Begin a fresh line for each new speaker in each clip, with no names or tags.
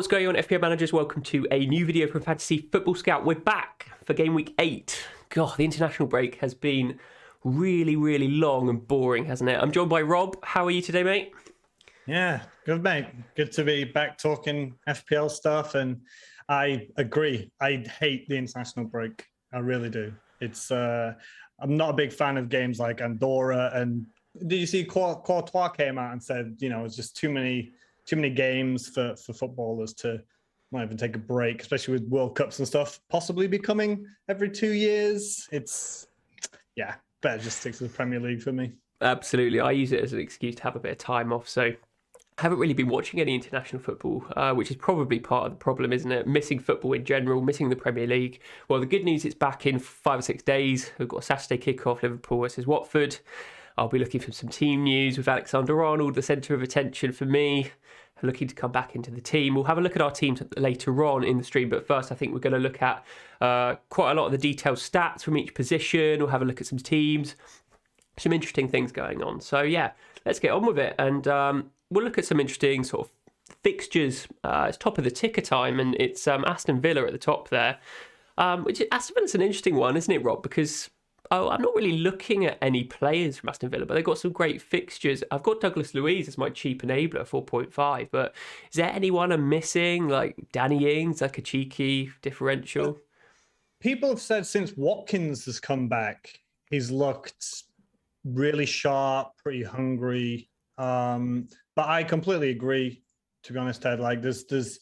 What's going on, FPL managers? Welcome to a new video from Fantasy Football Scout. We're back for game week 8. God, the international break has been really, really long and boring, hasn't it? I'm joined by Rob. How are you today, mate?
Yeah, good, mate. Good to be back talking FPL stuff. And I agree. I hate the international break. I really do. It's I'm not a big fan of games like Andorra. And did you see Courtois came out and said, it's just too many games for footballers to not even take a break, especially with World Cups and stuff possibly becoming every 2 years. It's, better just stick to the Premier League for me.
Absolutely. I use it as an excuse to have a bit of time off. So I haven't really been watching any international football, which is probably part of the problem, isn't it? Missing football in general, missing the Premier League. Well, the good news, it's back in 5 or 6 days. We've got a Saturday kickoff, Liverpool versus Watford. I'll be looking for some team news with Alexander-Arnold, the centre of attention for me, looking to come back into the team. We'll have a look at our teams later on in the stream, but first I think we're going to look at quite a lot of the detailed stats from each position. We'll have a look at some teams, some interesting things going on. So yeah, let's get on with it, and we'll look at some interesting sort of fixtures. It's top of the ticker time, and it's Aston Villa at the top there. Aston Villa's an interesting one, isn't it, Rob? Because I'm not really looking at any players from Aston Villa, but they've got some great fixtures. I've got Douglas Luiz as my cheap enabler, 4.5. But is there anyone I'm missing, like Danny Ings, like a cheeky differential?
People have said since Watkins has come back, he's looked really sharp, pretty hungry. But I completely agree, to be honest, Ted. Like, there's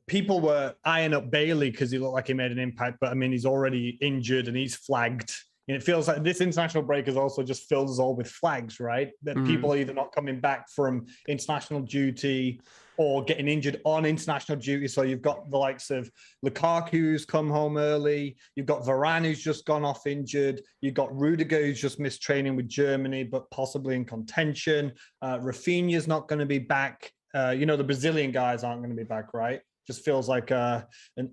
people were eyeing up Bailey because he looked like he made an impact, but I mean, he's already injured and he's flagged. And it feels like this international break has also just filled us all with flags, right? That people are either not coming back from international duty or getting injured on international duty. So you've got the likes of Lukaku who's come home early. You've got Varane who's just gone off injured. You've got Rudiger who's just missed training with Germany, but possibly in contention. Rafinha's not going to be back. The Brazilian guys aren't going to be back, right? Just feels like an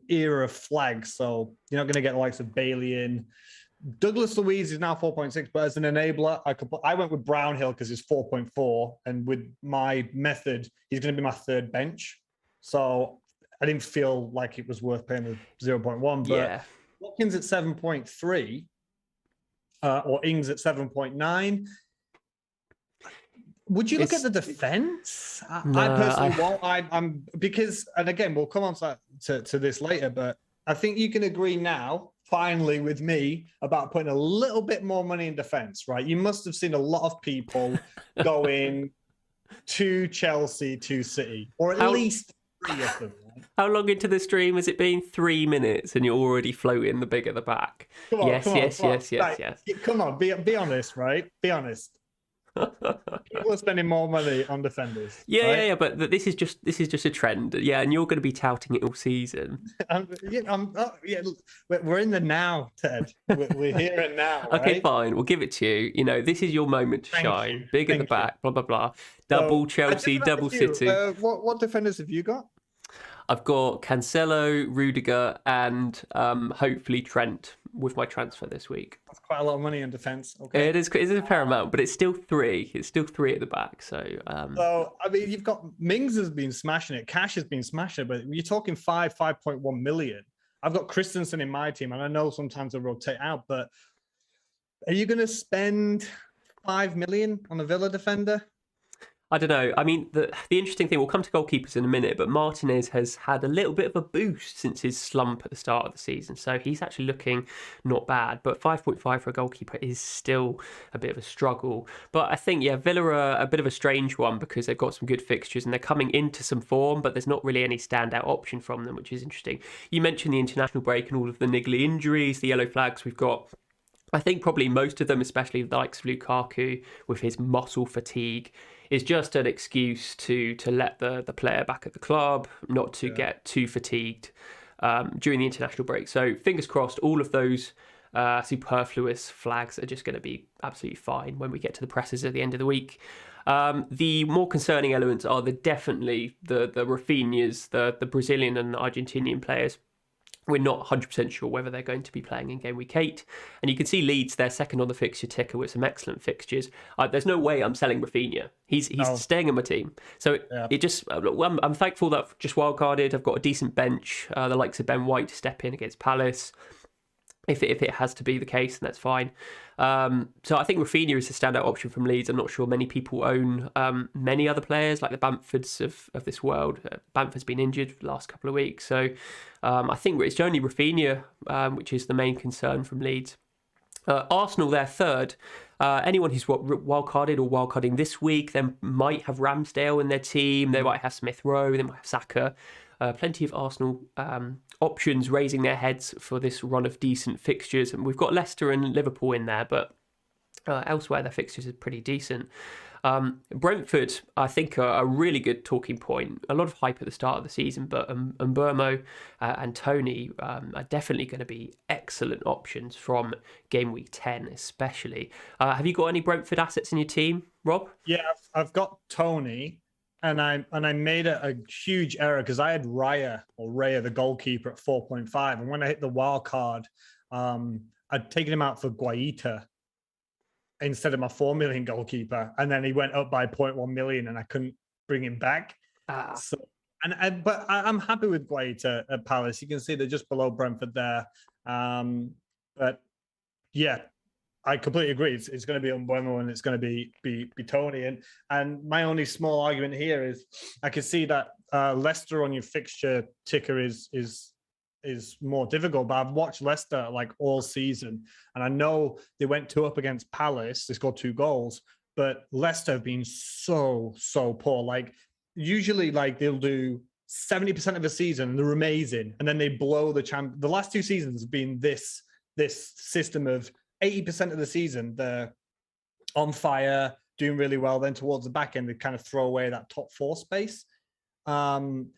era of flags. So you're not going to get the likes of Bailey in. Douglas Luiz is now 4.6, but as an enabler, I went with Brownhill because he's 4.4, and with my method, he's going to be my third bench. So I didn't feel like it was worth paying the 0.1. But Watkins at 7.3, or Ings at 7.9. Would you look at the defense?
No,
I personally won't. I'm because, and again, we'll come on to this later, but I think you can agree now, finally, with me about putting a little bit more money in defense, right? You must have seen a lot of people going to Chelsea, to City, or at least 3 of them. Right?
How long into the stream has it been? 3 minutes, and you're already floating the big at the back.
Come on,
yes.
Come on, be honest, right? Be honest. People are spending more money on defenders.
Yeah, but this is just a trend. Yeah, and you're going to be touting it all season.
We're in the now, Ted. We're here and now. Right?
Okay, fine. We'll give it to you. This is your moment to shine. Big at the back. Blah blah blah. Double Chelsea, double City.
What defenders have you got?
I've got Cancelo, Rudiger, and hopefully Trent with my transfer this week.
That's quite a lot of money in defence. Okay,
it is a fair amount, but it's still 3. It's still 3 at the back. So
I mean, you've got Mings has been smashing it. Cash has been smashing it, but you're talking 5.1 million. I've got Christensen in my team, and I know sometimes they rotate out, but are you going to spend 5 million on a Villa defender?
I don't know. I mean, the interesting thing, we'll come to goalkeepers in a minute, but Martinez has had a little bit of a boost since his slump at the start of the season. So he's actually looking not bad, but 5.5 for a goalkeeper is still a bit of a struggle. But I think, Villa are a bit of a strange one because they've got some good fixtures and they're coming into some form, but there's not really any standout option from them, which is interesting. You mentioned the international break and all of the niggly injuries, the yellow flags we've got. I think probably most of them, especially the likes of Lukaku with his muscle fatigue, is just an excuse to let the player back at the club, not to get too fatigued during the international break. So fingers crossed, all of those superfluous flags are just going to be absolutely fine when we get to the presses at the end of the week. The more concerning elements are definitely the Rafinhas, the Brazilian and Argentinian players. We're not 100% sure whether they're going to be playing in game week 8. And you can see Leeds, they're second on the fixture ticker with some excellent fixtures. There's no way I'm selling Rafinha. He's staying on my team. So it just, I'm thankful that I've just wildcarded. I've got a decent bench, the likes of Ben White to step in against Palace. If it has to be the case, then that's fine. So I think Rafinha is a standout option from Leeds. I'm not sure many people own many other players like the Bamfords of this world. Bamford's been injured for the last couple of weeks. So I think it's only Rafinha, which is the main concern from Leeds. Arsenal, they're third. Anyone who's wildcarded or wildcarding this week, then might have Ramsdale in their team. They might have Smith Rowe. They might have Saka. Plenty of Arsenal options raising their heads for this run of decent fixtures. And we've got Leicester and Liverpool in there, but elsewhere their fixtures are pretty decent. Brentford, I think, are a really good talking point. A lot of hype at the start of the season, but Mbeumo and Tony are definitely going to be excellent options from game week 10 especially. Have you got any Brentford assets in your team, Rob?
Yeah, I've got Tony. And I made a huge error because I had Raya, the goalkeeper, at 4.5. And when I hit the wild card, I'd taken him out for Guaita instead of my 4 million goalkeeper. And then he went up by 0.1 million and I couldn't bring him back. But I'm happy with Guaita at Palace. You can see they're just below Brentford there. But yeah, I completely agree. It's going to be Mbeumo and it's going to be Tony. And my only small argument here is I can see that Leicester on your fixture ticker is more difficult. But I've watched Leicester like all season, and I know they went 2 up against Palace. They scored 2 goals, but Leicester have been so poor. Like usually, like they'll do 70% of the season and they're amazing, and then they blow the champ. The last 2 seasons have been this system of 80% of the season, they're on fire, doing really well. Then towards the back end, they kind of throw away that top 4 space. And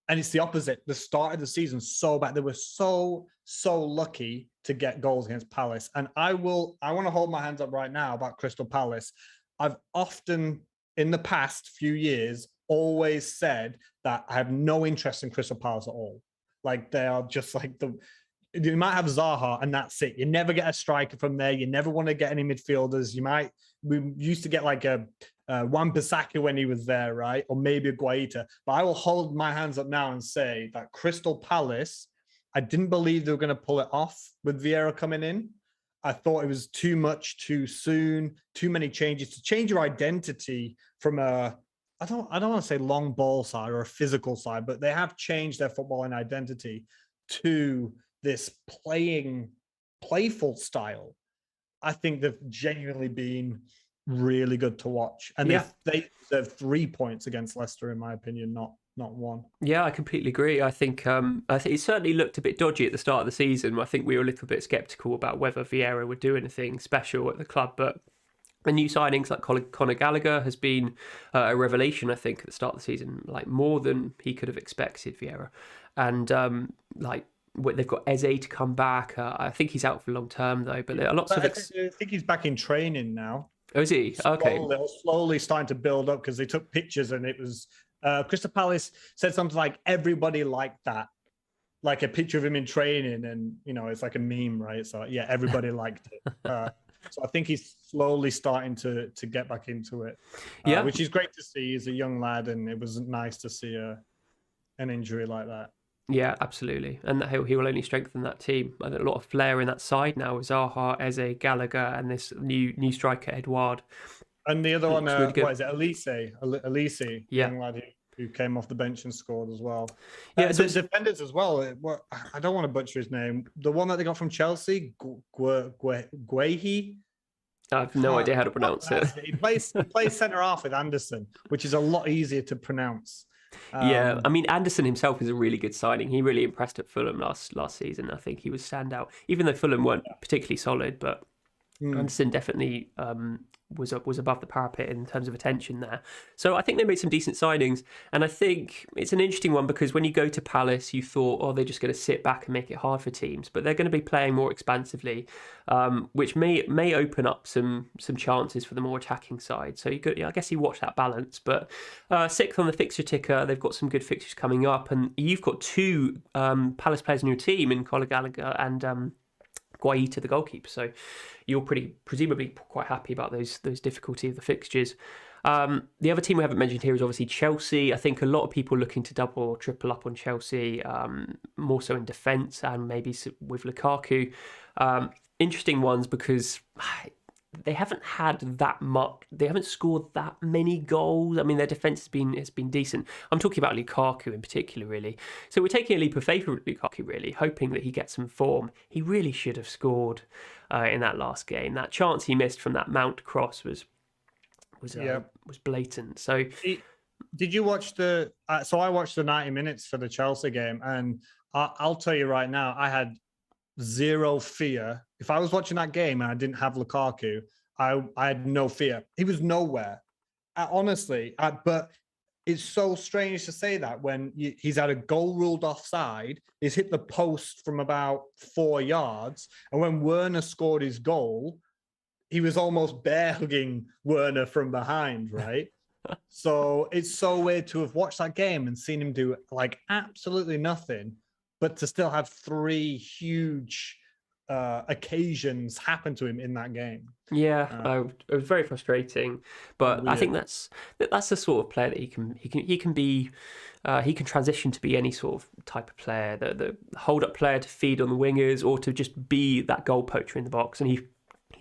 it's the opposite. The start of the season so bad. They were so lucky to get goals against Palace. And I want to hold my hands up right now about Crystal Palace. I've often, in the past few years, always said that I have no interest in Crystal Palace at all. Like they are just like you might have Zaha and that's it. You never get a striker from there. You never want to get any midfielders. We used to get like a Wan-Bissaka when he was there, right? Or maybe a Guaita. But I will hold my hands up now and say that Crystal Palace, I didn't believe they were going to pull it off with Vieira coming in. I thought it was too much too soon, too many changes to change your identity from I don't want to say long ball side or a physical side, but they have changed their footballing identity to this playful style. I think they've genuinely been really good to watch. And they deserve 3 points against Leicester, in my opinion, not 1.
Yeah, I completely agree. I think it certainly looked a bit dodgy at the start of the season. I think we were a little bit sceptical about whether Vieira would do anything special at the club, but the new signings like Conor Gallagher has been a revelation, I think, at the start of the season, like more than he could have expected, Vieira. And they've got Eze to come back. I think he's out for long term though, but there are lots of.
I think he's back in training now.
Oh, is he? Okay.
Slowly starting to build up because they took pictures and it was Crystal Palace said something like everybody liked that, like a picture of him in training, and it's like a meme, right? So yeah, everybody liked it. So I think he's slowly starting to get back into it, which is great to see. He's a young lad, and it was nice to see an injury like that.
Yeah, absolutely. And he will only strengthen that team. A lot of flair in that side now with Zaha, Eze, Gallagher, and this new striker, Edouard.
And the other one,
really
what is it? Elise, young lad who came off the bench and scored as well.
Yeah,
the defenders as well. I don't want to butcher his name. The one that they got from Chelsea, Guehi.
I have no idea how to pronounce it.
He plays centre half with Anderson, which is a lot easier to pronounce.
Yeah, I mean, Anderson himself is a really good signing. He really impressed at Fulham last season. I think he was standout, even though Fulham weren't particularly solid. But Anderson definitely was above the parapet in terms of attention there. So I think they made some decent signings, and I think it's an interesting one because when you go to Palace, you thought, oh, they're just going to sit back and make it hard for teams, but they're going to be playing more expansively, which may open up some chances for the more attacking side. So I guess you watch that balance. But sixth on the fixture ticker, they've got some good fixtures coming up, and you've got two Palace players in your team in Conor Gallagher and Guaita, the goalkeeper. So you're presumably quite happy about those difficulty of the fixtures. The other team we haven't mentioned here is obviously Chelsea. I think a lot of people looking to double or triple up on Chelsea, more so in defence and maybe with Lukaku. Interesting ones because they haven't had that much. They haven't scored that many goals. I mean, their defence has been decent. I'm talking about Lukaku in particular, really. So we're taking a leap of faith with Lukaku, really, hoping that he gets some form. He really should have scored in that last game. That chance he missed from that Mount cross was blatant. So,
did you watch so I watched the 90 minutes for the Chelsea game, and I'll tell you right now, I had zero fear. If I was watching that game and I didn't have Lukaku, I had no fear. He was nowhere. Honestly, but it's so strange to say that when he's had a goal ruled offside, he's hit the post from about 4 yards, and when Werner scored his goal, he was almost bear hugging Werner from behind, right? So it's so weird to have watched that game and seen him do like absolutely nothing, but to still have three huge occasions happen to him in that game.
Yeah, it was very frustrating, but weird. I think that's the sort of player that he can transition to be any sort of type of player, the hold up player to feed on the wingers or to just be that goal poacher in the box, and he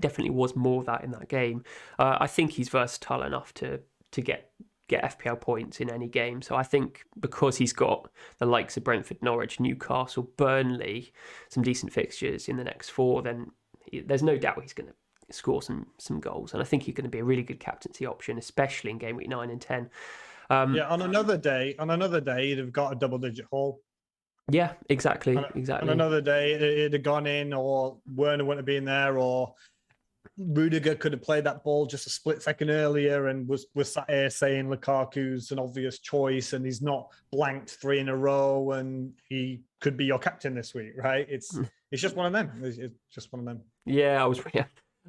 definitely was more of that in that game. I think he's versatile enough to get FPL points in any game. So I think because he's got the likes of Brentford, Norwich, Newcastle, Burnley, some decent fixtures in the next 4, then there's no doubt he's going to score some goals. And I think he's going to be a really good captaincy option, especially in game week 9 and 10.
On another day, he'd have got a double-digit haul.
Yeah, exactly.
On another day, it'd have gone in, or Werner wouldn't have been there, or Rudiger could have played that ball just a split second earlier and was sat here saying Lukaku's an obvious choice and he's not blanked 3 in a row and he could be your captain this week, right? It's just one of them. It's just one of them.
Yeah,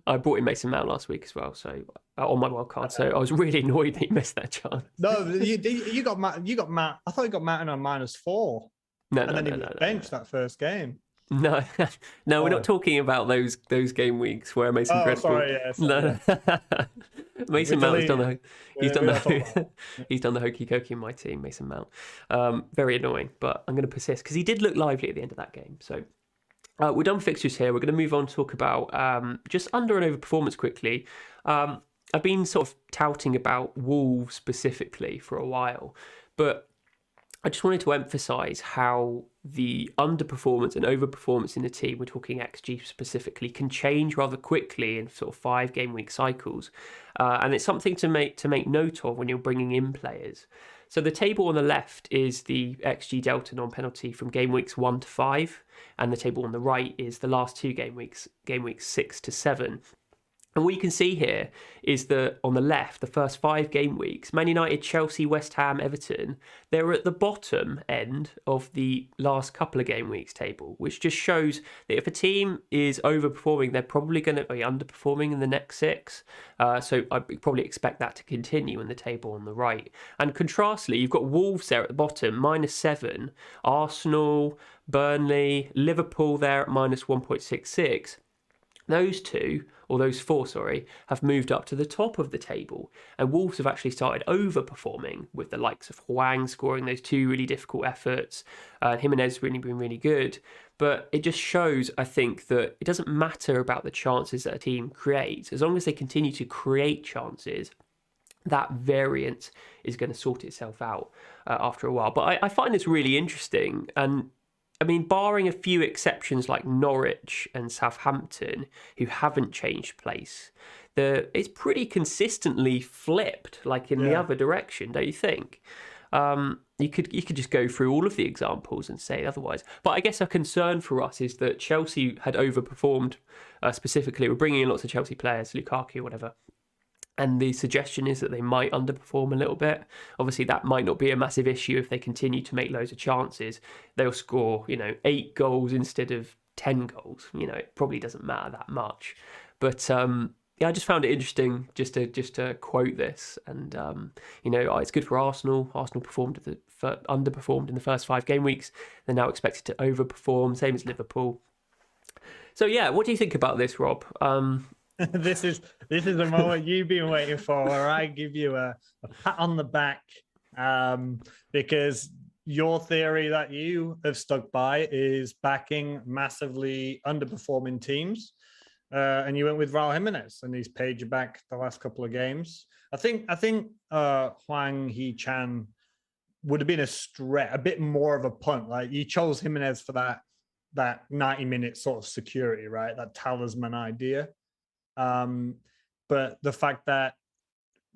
I brought in Mason Mount last week as well, so on my wild card. So I was really annoyed that he missed that chance.
No, you got Matt. I thought you got Matt on -4. Then he was benched that first game.
No, we're not talking about those game weeks where Mason Credible.
Sorry,
no. Mason Mount has done he's done the hokey cokey in my team. Mason Mount, very annoying, but I'm going to persist because he did look lively at the end of that game. So we're done with fixtures here. We're going to move on to talk about just under and over performance quickly. I've been sort of touting about Wolves specifically for a while, but I just wanted to emphasise how the underperformance and overperformance in the team, we're talking XG specifically, can change rather quickly in sort of 5 game week cycles. And it's something to make note of when you're bringing in players. So the table on the left is the XG delta non-penalty from game weeks 1 to 5. And the table on the right is the last 2 game weeks 6 to 7. And what you can see here is that on the left, the first 5 game weeks, Man United, Chelsea, West Ham, Everton, they're at the bottom end of the last couple of game weeks table, which just shows that if a team is overperforming, they're probably going to be underperforming in the next 6. So I probably expect that to continue in the table on the right. And contrastly, you've got Wolves there at the bottom, -7, Arsenal, Burnley, Liverpool there at -1.66. Those 4, have moved up to the top of the table, and Wolves have actually started overperforming with the likes of Hwang scoring those 2 really difficult efforts. Jimenez really been really good, but it just shows, I think, that it doesn't matter about the chances that a team creates. As long as they continue to create chances, that variance is going to sort itself out after a while. But I find this really interesting, and I mean, barring a few exceptions like Norwich and Southampton, who haven't changed place, it's pretty consistently flipped, like in the other direction, don't you think? you could just go through all of the examples and say otherwise. But I guess a concern for us is that Chelsea had overperformed. Specifically, we're bringing in lots of Chelsea players, Lukaku, whatever. And the suggestion is that they might underperform a little bit. Obviously, that might not be a massive issue if they continue to make loads of chances. They'll score, 8 goals instead of 10 goals. It probably doesn't matter that much. But I just found it interesting just to quote this. And it's good for Arsenal. Arsenal underperformed in the first 5 game weeks. They're now expected to overperform, same as Liverpool. So yeah, what do you think about this, Rob?
This is the moment you've been waiting for, where I give you a pat on the back, because your theory that you have stuck by is backing massively underperforming teams, and you went with Raul Jimenez, and he's paid you back the last couple of games. I think Hwang Hee-chan would have been a bit more of a punt. Like, you chose Jimenez for that 90-minute sort of security, right? That talisman idea. But the fact that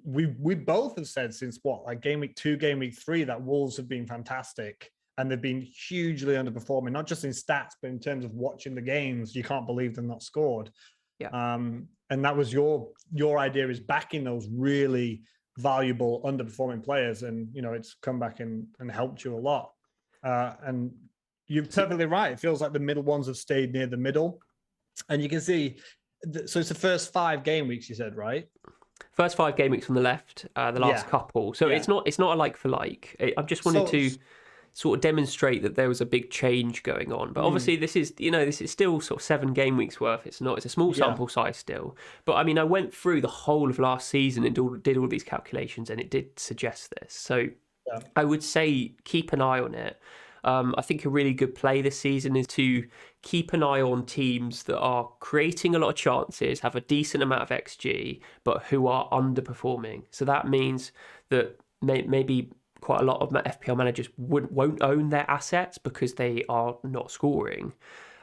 we both have said since game week 2, game week 3, that Wolves have been fantastic, and they've been hugely underperforming, not just in stats, but in terms of watching the games. You can't believe they've not scored.
Yeah.
And that was your idea, is backing those really valuable underperforming players, and it's come back and helped you a lot. And you're perfectly right. It feels like the middle ones have stayed near the middle, and you can see. So it's the first 5 game weeks, you said, right?
First 5 game weeks on the left, the last couple. So it's not a like for like. I just wanted to sort of demonstrate that there was a big change going on. But obviously this is still sort of 7 game weeks worth. It's a small sample size still. But I mean, I went through the whole of last season and did all these calculations, and it did suggest this. So I would say keep an eye on it. I think a really good play this season is to keep an eye on teams that are creating a lot of chances, have a decent amount of XG, but who are underperforming. So that means that maybe quite a lot of FPL managers won't own their assets because they are not scoring.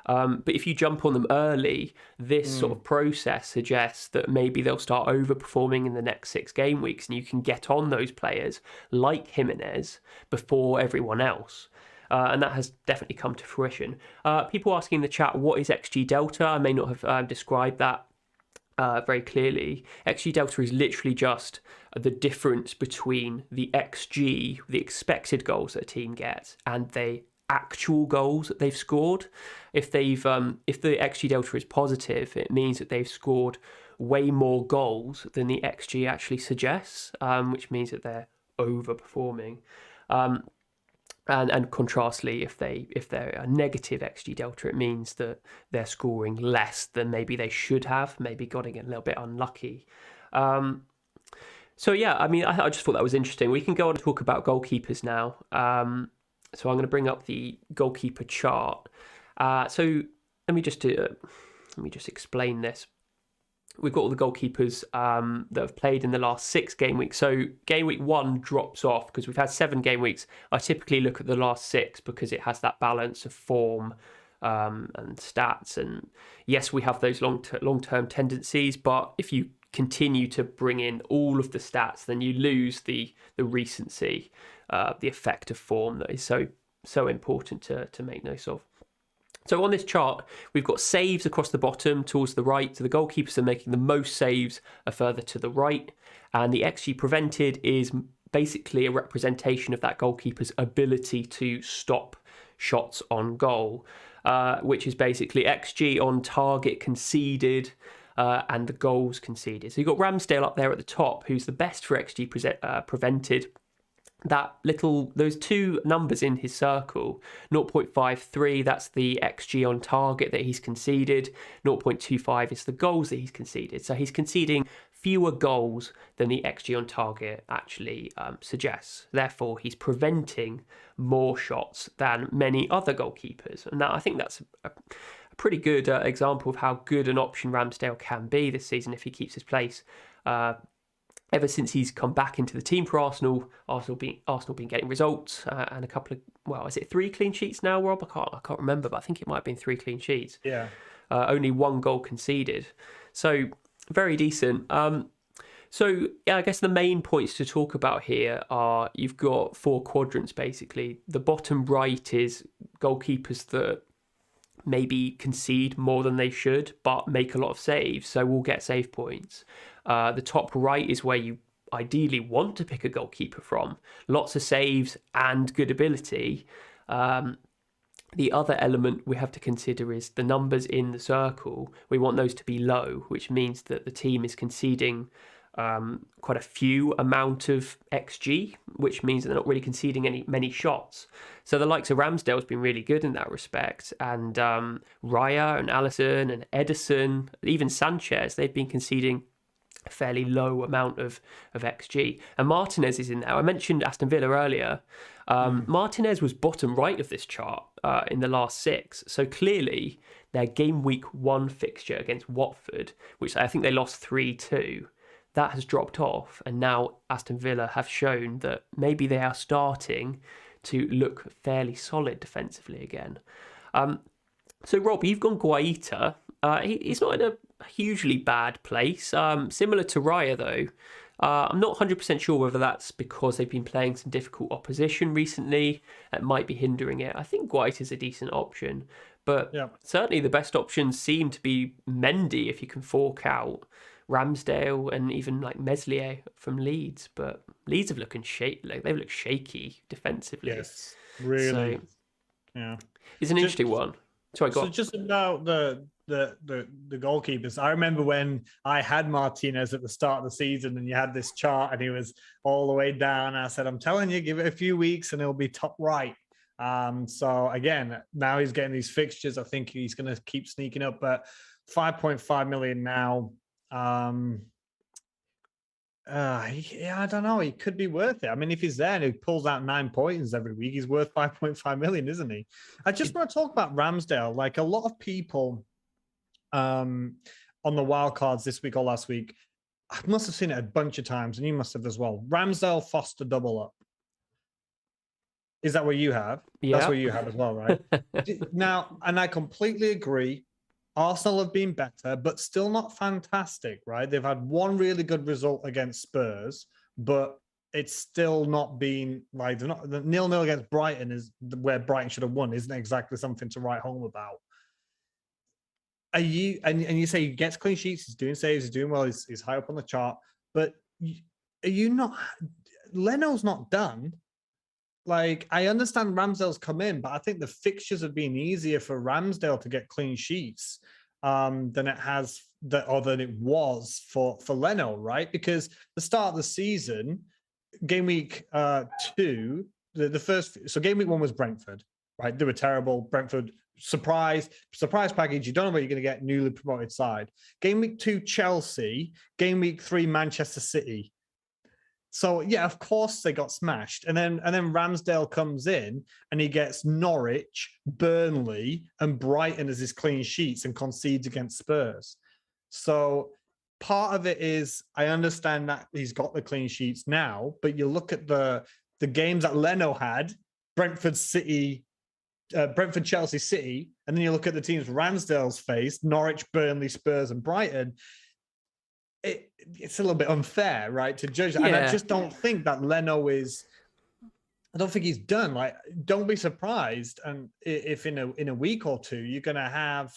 But if you jump on them early, this sort of process suggests that maybe they'll start overperforming in the next 6 game weeks, and you can get on those players like Jimenez before everyone else. And that has definitely come to fruition. People asking in the chat, what is XG delta? I may not have described that very clearly. XG delta is literally just the difference between the XG, the expected goals that a team gets, and the actual goals that they've scored. If the XG delta is positive, it means that they've scored way more goals than the XG actually suggests, which means that they're overperforming. And contrastly, if they're a negative XG delta, it means that they're scoring less than maybe they should have, maybe getting a little bit unlucky. So yeah, I mean, I just thought that was interesting. We can go on and talk about goalkeepers now. So I'm going to bring up the goalkeeper chart. So let me just explain this. We've got all the goalkeepers that have played in the last 6 game weeks. So game week 1 drops off because we've had 7 game weeks. I typically look at the last 6 because it has that balance of form and stats. And yes, we have those long-term tendencies, but if you continue to bring in all of the stats, then you lose the recency, the effect of form that is so important to make note of. So on this chart, we've got saves across the bottom towards the right. So the goalkeepers are making the most saves are further to the right. And the XG prevented is basically a representation of that goalkeeper's ability to stop shots on goal, which is basically XG on target conceded and the goals conceded. So you've got Ramsdale up there at the top, who's the best for XG prevented. Those 2 numbers in his circle, 0.53, that's the XG on target that he's conceded. 0.25 is the goals that he's conceded. So he's conceding fewer goals than the XG on target actually suggests. Therefore, he's preventing more shots than many other goalkeepers. And I think that's a pretty good example of how good an option Ramsdale can be this season if he keeps his place. Ever since he's come back into the team for Arsenal been getting results and a couple of, is it 3 clean sheets now, Rob? I can't remember, but I think it might have been 3 clean sheets. Yeah. Only 1 goal conceded. So very decent. So, yeah, I guess the main points to talk about here are you've got 4 quadrants basically. The bottom right is goalkeepers that maybe concede more than they should, but make a lot of saves, so will get save points. The top right is where you ideally want to pick a goalkeeper from. Lots of saves and good ability. The other element we have to consider is the numbers in the circle. We want those to be low, which means that the team is conceding quite a few amount of XG, which means they're not really conceding many shots. So the likes of Ramsdale's been really good in that respect, and Raya and Alisson and Edison, even Sanchez, they've been conceding a fairly low amount of XG. And Martinez is in there. I mentioned Aston Villa earlier. Martinez was bottom right of this chart in the last 6. So clearly their game week 1 fixture against Watford, which I think they lost 3-2, that has dropped off. And now Aston Villa have shown that maybe they are starting to look fairly solid defensively again. So Rob, you've gone Guaita. He's not in a hugely bad place. Similar to Raya though. I'm not 100% sure whether that's because they've been playing some difficult opposition recently. It might be hindering it. I think Guaita is a decent option, but certainly the best options seem to be Mendy if you can fork out Ramsdale and even like Meslier from Leeds. But Leeds have looking they've looked shaky defensively.
Yes, really. So,
it's an interesting one. Sorry, go on.
Just about the goalkeepers. I remember when I had Martinez at the start of the season, and you had this chart, and he was all the way down. I said, "I'm telling you, give it a few weeks, and he'll be top right." So again, now he's getting these fixtures. I think he's going to keep sneaking up, but 5.5 million now. I don't know. He could be worth it. I mean, if he's there and he pulls out 9 points every week, he's worth 5.5 million, isn't he? I just want to talk about Ramsdale. Like a lot of people on the wildcards this week or last week, I must have seen it a bunch of times, and you must have as well. Ramsdale Foster double up. Is that what you have?
Yeah.
That's what you have as well, right? Now, and I completely agree. Arsenal have been better, but still not fantastic, right? They've had one really good result against Spurs, but it's still not been like the 0-0 against Brighton is where Brighton should have won. Isn't exactly something to write home about. Are you and you say he gets clean sheets, he's doing saves, he's doing well, he's high up on the chart, but are you not? Leno's not done. Like, I understand Ramsdale's come in, but I think the fixtures have been easier for Ramsdale to get clean sheets than it was for Leno, right? Because the start of the season, game week 2, the first, so game week 1 was Brentford, right? They were terrible. Brentford, surprise package. You don't know what you're going to get, newly promoted side. Game week 2, Chelsea. Game week 3, Manchester City. So yeah, of course they got smashed, and then Ramsdale comes in and he gets Norwich, Burnley, and Brighton as his clean sheets and concedes against Spurs. So part of it is I understand that he's got the clean sheets now, but you look at the games that Leno had, Brentford, Chelsea, City, and then you look at the teams Ramsdale's faced, Norwich, Burnley, Spurs, and Brighton. It's a little bit unfair, right, to judge. Yeah. And I just don't think that Leno is. I don't think he's done. Like, don't be surprised, and if in a week or two you're going to have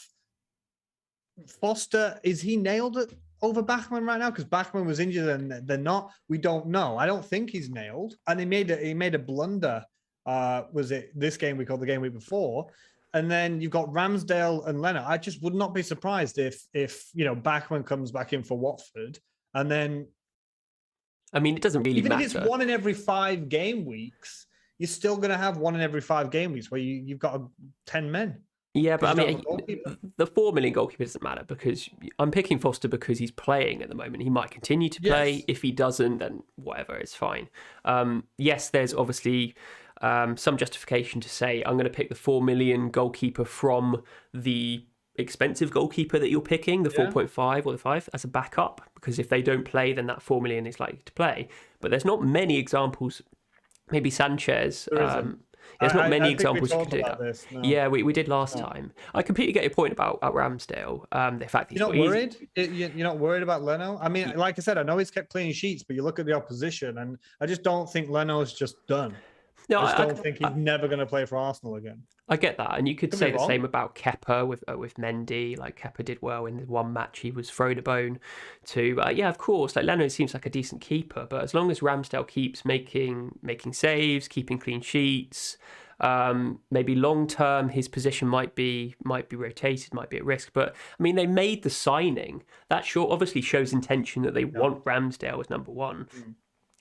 Foster. Is he nailed it over Bachmann right now? Because Bachmann was injured and they're not. We don't know. I don't think he's nailed, and he made a blunder. Was it this game week or the game week before? And then you've got Ramsdale and Leno. I just would not be surprised if Bachmann comes back in for Watford, and then.
I mean, it doesn't really matter.
Even if it's 1 in every 5 game weeks, you're still going to have 1 in every 5 game weeks where you've got 10 men.
Yeah, but I mean, the 4 million goalkeeper doesn't matter because I'm picking Foster because he's playing at the moment. He might continue to play. Yes. If he doesn't, then whatever, it's fine. Yes, there's obviously some justification to say I'm going to pick the 4 million goalkeeper from the expensive goalkeeper that you're picking, the 4.5 or the 5, as a backup, because if they don't play, then that 4 million is likely to play. But there's not many examples. Maybe Sanchez. There's not many
I think we
examples you
talked
can do
about
that.
this. No.
Yeah, we did last
No.
time. I completely get your point about Ramsdale. The fact that
You're not worried? You're not worried about Leno? I mean, like I said, I know he's kept clean sheets, but you look at the opposition, and I just don't think Leno's just done.
No,
I just don't think he's never going to play for Arsenal again.
I get that, and you could say the
wrong.
same about Kepa with Mendy. Like Kepa did well in the one match; he was thrown a bone to. Yeah, of course. Like Leno seems like a decent keeper, but as long as Ramsdale keeps making saves, keeping clean sheets, maybe long term his position might be rotated, might be at risk. But I mean, they made the signing. That obviously shows intention that they want Ramsdale as number one.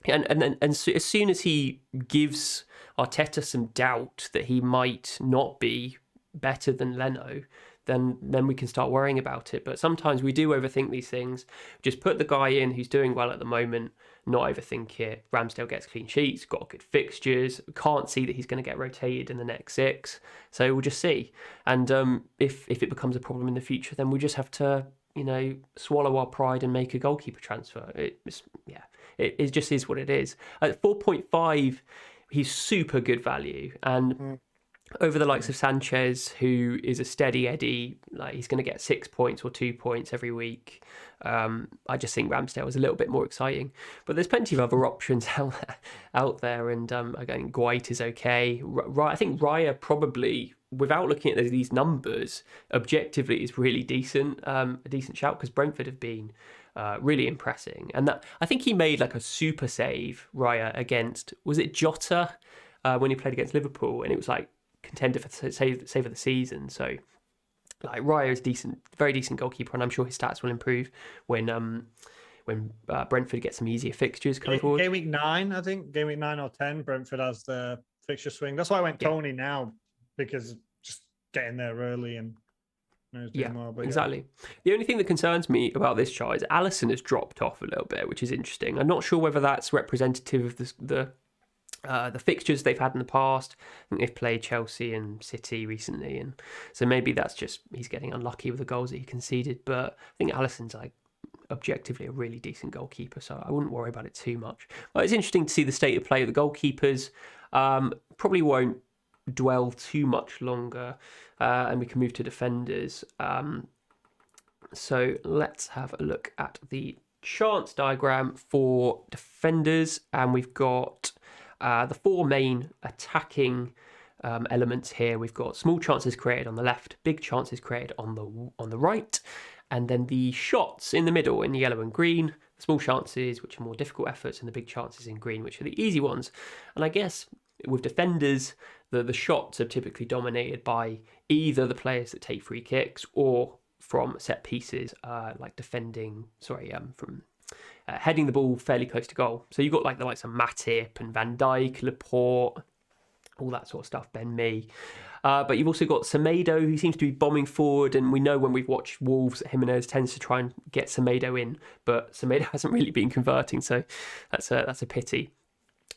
And so as soon as he gives Arteta some doubt that he might not be better than Leno, then we can start worrying about it. But sometimes we do overthink these things. Just put the guy in who's doing well at the moment, not overthink it. Ramsdale gets clean sheets, got good fixtures. Can't see that he's going to get rotated in the next 6. So we'll just see. And if it becomes a problem in the future, then we just have to, swallow our pride and make a goalkeeper transfer. It just is what it is. At 4.5, he's super good value. And over the likes of Sanchez, who is a steady Eddie, like he's going to get 6 points or 2 points every week. I just think Ramsdale is a little bit more exciting. But there's plenty of other options out there. And again, Guaita is okay. I think Raya probably, without looking at these numbers, objectively is really decent. A decent shout, because Brentford have been really impressing. And that I think he made like a super save, Raya, against, was it Jota, when he played against Liverpool, and it was like contender for save of the season. So like Raya is decent, very decent goalkeeper, and I'm sure his stats will improve when Brentford get some easier fixtures coming forward.
Game week 9, I think. Game week 9 or 10, Brentford has the fixture swing. That's why I went Tony now, because just getting there early and
exactly. The only thing that concerns me about this chart is Alisson has dropped off a little bit, which is interesting. I'm not sure whether that's representative of the fixtures they've had in the past. I think they've played Chelsea and City recently, and so maybe that's just he's getting unlucky with the goals that he conceded. But I think Alisson's like objectively a really decent goalkeeper, so I wouldn't worry about it too much. But it's interesting to see the state of play of the goalkeepers. Probably won't dwell too much longer, and we can move to defenders. So let's have a look at the chance diagram for defenders, and we've got the 4 main attacking elements here. We've got small chances created on the left, big chances created on the right, and then the shots in the middle in yellow and green. The small chances, which are more difficult efforts, and the big chances in green, which are the easy ones. And I guess with defenders, the shots are typically dominated by either the players that take free kicks or from set pieces, like from heading the ball fairly close to goal. So you've got like the likes of Matip and Van Dijk, Laporte, all that sort of stuff, Ben Mee. But you've also got Semedo, who seems to be bombing forward, and we know when we've watched Wolves, Jimenez tends to try and get Semedo in, but Semedo hasn't really been converting, so that's a pity.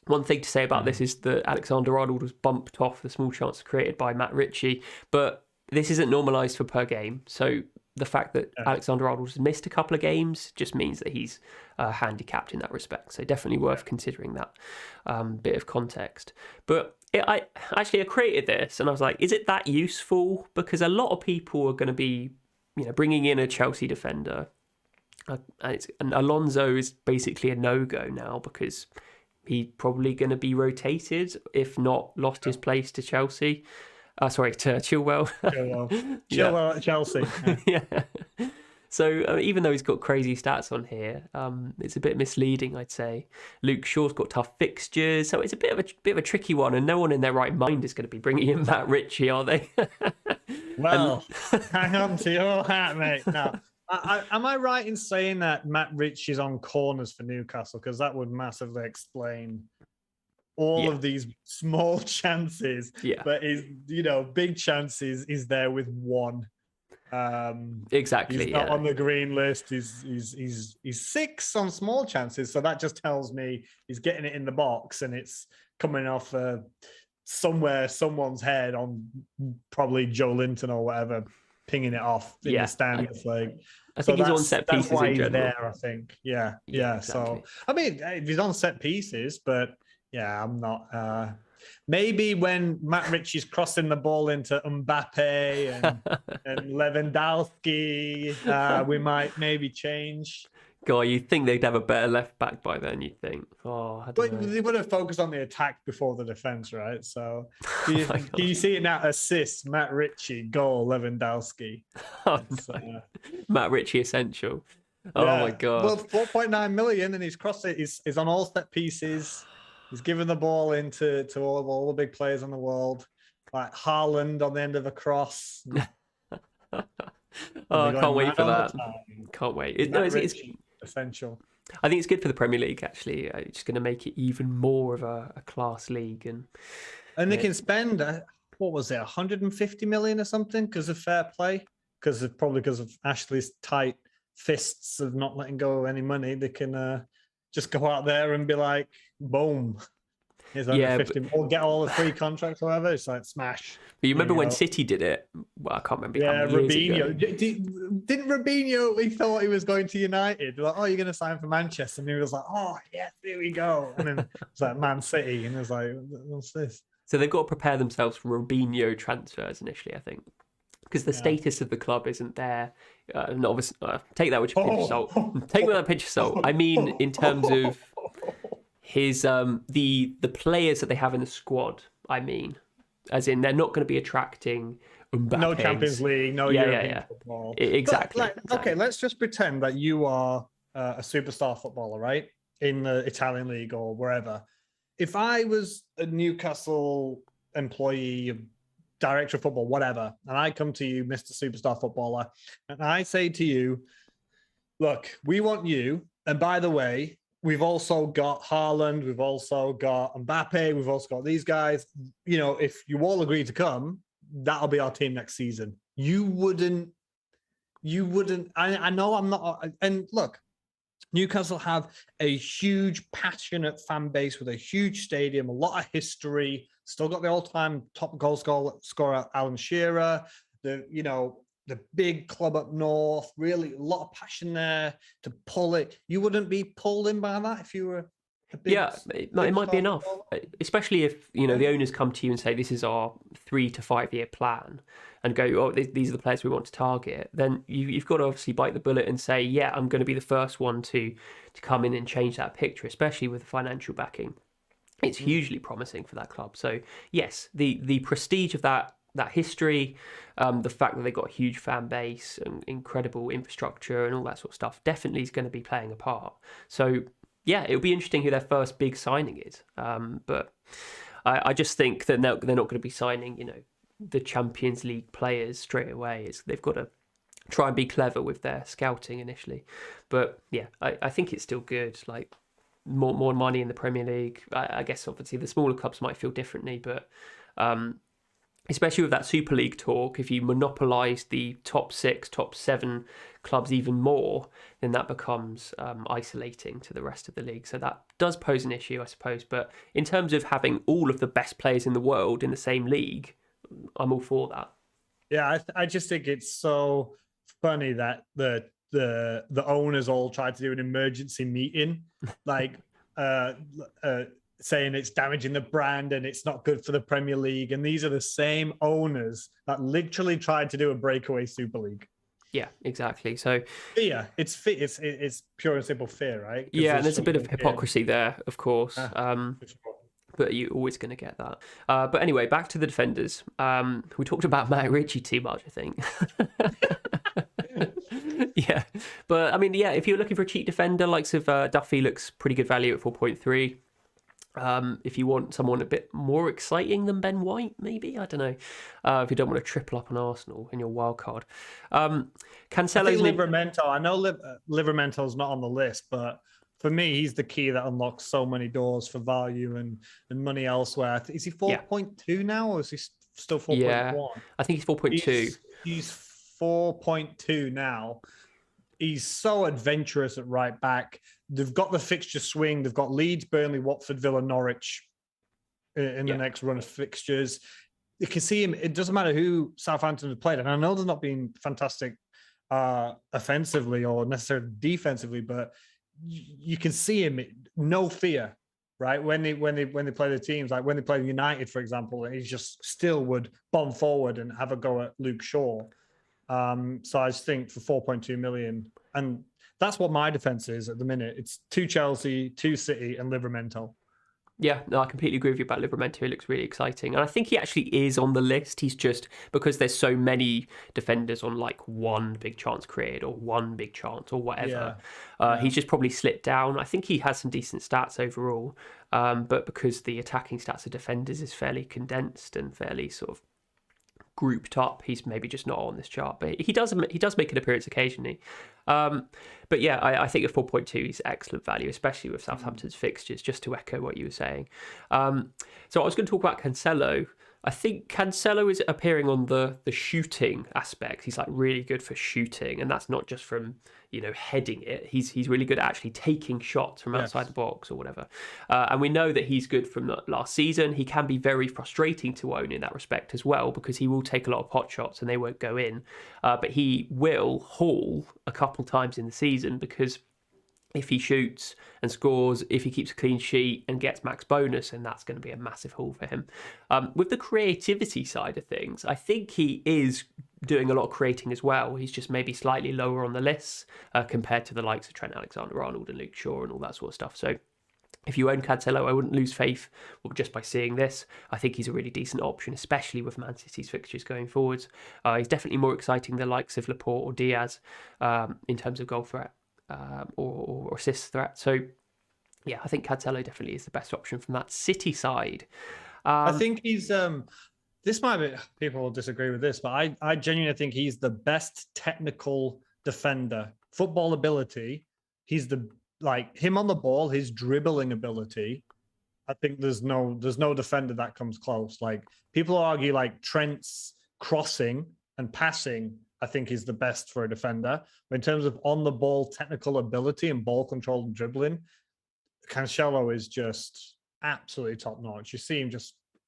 One thing to say about this is that Alexander-Arnold was bumped off the small chance created by Matt Ritchie, but this isn't normalised for per game. So the fact that Alexander-Arnold has missed a couple of games just means that he's handicapped in that respect. So definitely worth considering that bit of context. But I created this and I was like, is it that useful? Because a lot of people are going to be, bringing in a Chelsea defender. And Alonso is basically a no-go now because he's probably going to be rotated, if not lost his place to Chelsea. To Chilwell.
Chilwell at Chelsea.
Yeah. So even though he's got crazy stats on here, it's a bit misleading, I'd say. Luke Shaw's got tough fixtures, so it's a bit of a tricky one, and no one in their right mind is going to be bringing in Matt Ritchie, are they?
Well, hang on to your hat, mate. No. Am I right in saying that Matt Ritchie's on corners for Newcastle? Because that would massively explain all of these small chances. Yeah. But big chances is there with one.
Exactly.
He's not on the green list. He's 6 on small chances. So that just tells me he's getting it in the box and it's coming off somewhere, someone's head on probably Joe Linton or whatever, pinging it off in the stands.
I think he's on set pieces.
That's why
in
he's
general.
there, I think. Yeah.
Exactly.
So, I mean, if he's on set pieces, but yeah, I'm not. maybe when Matt Ritchie's crossing the ball into Mbappe and Lewandowski, we might maybe change.
God, you'd think they'd have a better left back by then, you'd think. Oh, I don't
But
know.
they would have focused on the attack before the defense, right? So
Oh my
can
God.
you see it now? Assist, Matt Ritchie, goal, Lewandowski.
Oh,
It's,
no. Matt Ritchie essential. Oh my God.
Well, 4.9 million, and he's crossed it. He's on all set pieces. He's given the ball into all the big players in the world, like Haaland on the end of a cross.
Oh, I can't wait for that.
Time.
Can't wait. It's
Essential.
I think it's good for the Premier League, actually. It's just going to make it even more of a class league. And
they can spend, what was it, 150 million or something because of fair play? Because of Ashley's tight fists of not letting go of any money. They can just go out there and be like, boom. Here's 150 or get all the free contracts or whatever. It's like smash.
But you remember when City did it? Well, I can't remember.
Yeah, Robinho.
Didn't
Robinho, he thought he was going to United. Like, oh, you're going to sign for Manchester. And he was like, oh, yes, here we go. And then it's like Man City. And it was like, what's this?
So they've got to prepare themselves for Robinho transfers initially, I think. Because the status of the club isn't there. And obviously, take that with a pinch of salt. Take that with a pinch of salt. I mean, in terms of his the players that they have in the squad. I mean, as in they're not going to be attracting Mbappe.
No Champions League, no European football.
Exactly.
Okay, let's just pretend that you are a superstar footballer, right? In the Italian league or wherever. If I was a Newcastle employee, director of football, whatever, and I come to you, Mr. Superstar Footballer, and I say to you, look, we want you. And by the way, we've also got Haaland, we've also got Mbappe, we've also got these guys. You know, if you all agree to come, that'll be our team next season. You wouldn't, I know I'm not, and look, Newcastle have a huge, passionate fan base with a huge stadium, a lot of history, still got the all-time top goal scorer, Alan Shearer, the big club up north, really a lot of passion there to pull it. You wouldn't be pulled in by that if you were a big...
Yeah, it might be enough, especially if, the owners come to you and say, this is our 3 to 5 year plan and go, oh, these are the players we want to target. Then you've got to obviously bite the bullet and say, yeah, I'm going to be the first one to come in and change that picture, especially with the financial backing. It's hugely promising for that club. So yes, the prestige of that history, the fact that they've got a huge fan base and incredible infrastructure and all that sort of stuff definitely is going to be playing a part. So yeah, it'll be interesting who their first big signing is. But I just think that they're not going to be signing, the Champions League players straight away. They've got to try and be clever with their scouting initially. But yeah, I think it's still good. Like more money in the Premier League. I guess obviously the smaller clubs might feel differently, but especially with that Super League talk, if you monopolise the top 6, top 7 clubs even more, then that becomes isolating to the rest of the league. So that does pose an issue, I suppose. But in terms of having all of the best players in the world in the same league, I'm all for that.
Yeah, I just think it's so funny that the owners all tried to do an emergency meeting, like saying it's damaging the brand and it's not good for the Premier League. And these are the same owners that literally tried to do a breakaway Super League.
Yeah, exactly. So
fear, it's pure and simple fear, right?
Yeah, and there's a bit of hypocrisy there, of course. But you're always going to get that. But anyway, back to the defenders. We talked about Matt Ritchie too much, I think. Yeah, but I mean, yeah, if you're looking for a cheap defender, likes of Duffy looks pretty good value at 4.3. If you want someone a bit more exciting than Ben White, maybe, I don't know. If you don't want to triple up on Arsenal in your wild card. Cancelo's
Livramento. I know Livramento's not on the list, but for me, he's the key that unlocks so many doors for value and money elsewhere. Is he 4.2 now, or is he still 4.1?
Yeah, I think he's 4.2.
He's 4.2 now. He's so adventurous at right back. They've got the fixture swing. They've got Leeds, Burnley, Watford, Villa, Norwich in the next run of fixtures. You can see him. It doesn't matter who Southampton have played. And I know they're not being fantastic offensively or necessarily defensively, but you can see him, no fear. right? When they play the teams, like when they play United, for example, he just still would bomb forward and have a go at Luke Shaw. So I just think for 4.2 million, and that's what my defense is at the minute. It's 2 Chelsea, 2 City, and Livramento.
Yeah, no, I completely agree with you about Livramento. He looks really exciting. And I think he actually is on the list. He's just, because there's so many defenders on like one big chance created or one big chance or whatever, he's just probably slipped down. I think he has some decent stats overall. But because the attacking stats of defenders is fairly condensed and fairly sort of grouped up, he's maybe just not on this chart. But he does make an appearance occasionally. But yeah, I think at 4.2 is excellent value, especially with Southampton's fixtures, just to echo what you were saying. So I was going to talk about Cancelo. I think Cancelo is appearing on the shooting aspect. He's like really good for shooting, and that's not just from heading it. He's really good at actually taking shots from outside the box or whatever. And we know that he's good from last season. He can be very frustrating to own in that respect as well, because he will take a lot of pot shots and they won't go in. But he will haul a couple times in the season, because if he shoots and scores, if he keeps a clean sheet and gets max bonus, and that's going to be a massive haul for him. With the creativity side of things, I think he is doing a lot of creating as well. He's just maybe slightly lower on the list compared to the likes of Trent Alexander-Arnold and Luke Shaw and all that sort of stuff. So if you own Cancelo, I wouldn't lose faith just by seeing this. I think he's a really decent option, especially with Man City's fixtures going forwards. He's definitely more exciting than the likes of Laporte or Diaz in terms of goal threat. Or assist threat. So yeah, I think Cancelo definitely is the best option from that City side.
I think he's this might be, people will disagree with this, but I genuinely think he's the best technical defender. Football ability, he's him on the ball, his dribbling ability. I think there's no defender that comes close. Like, people argue like Trent's crossing and passing, I think, is the best for a defender. But in terms of on the ball technical ability and ball control and dribbling, Cancelo is just absolutely top notch. You see him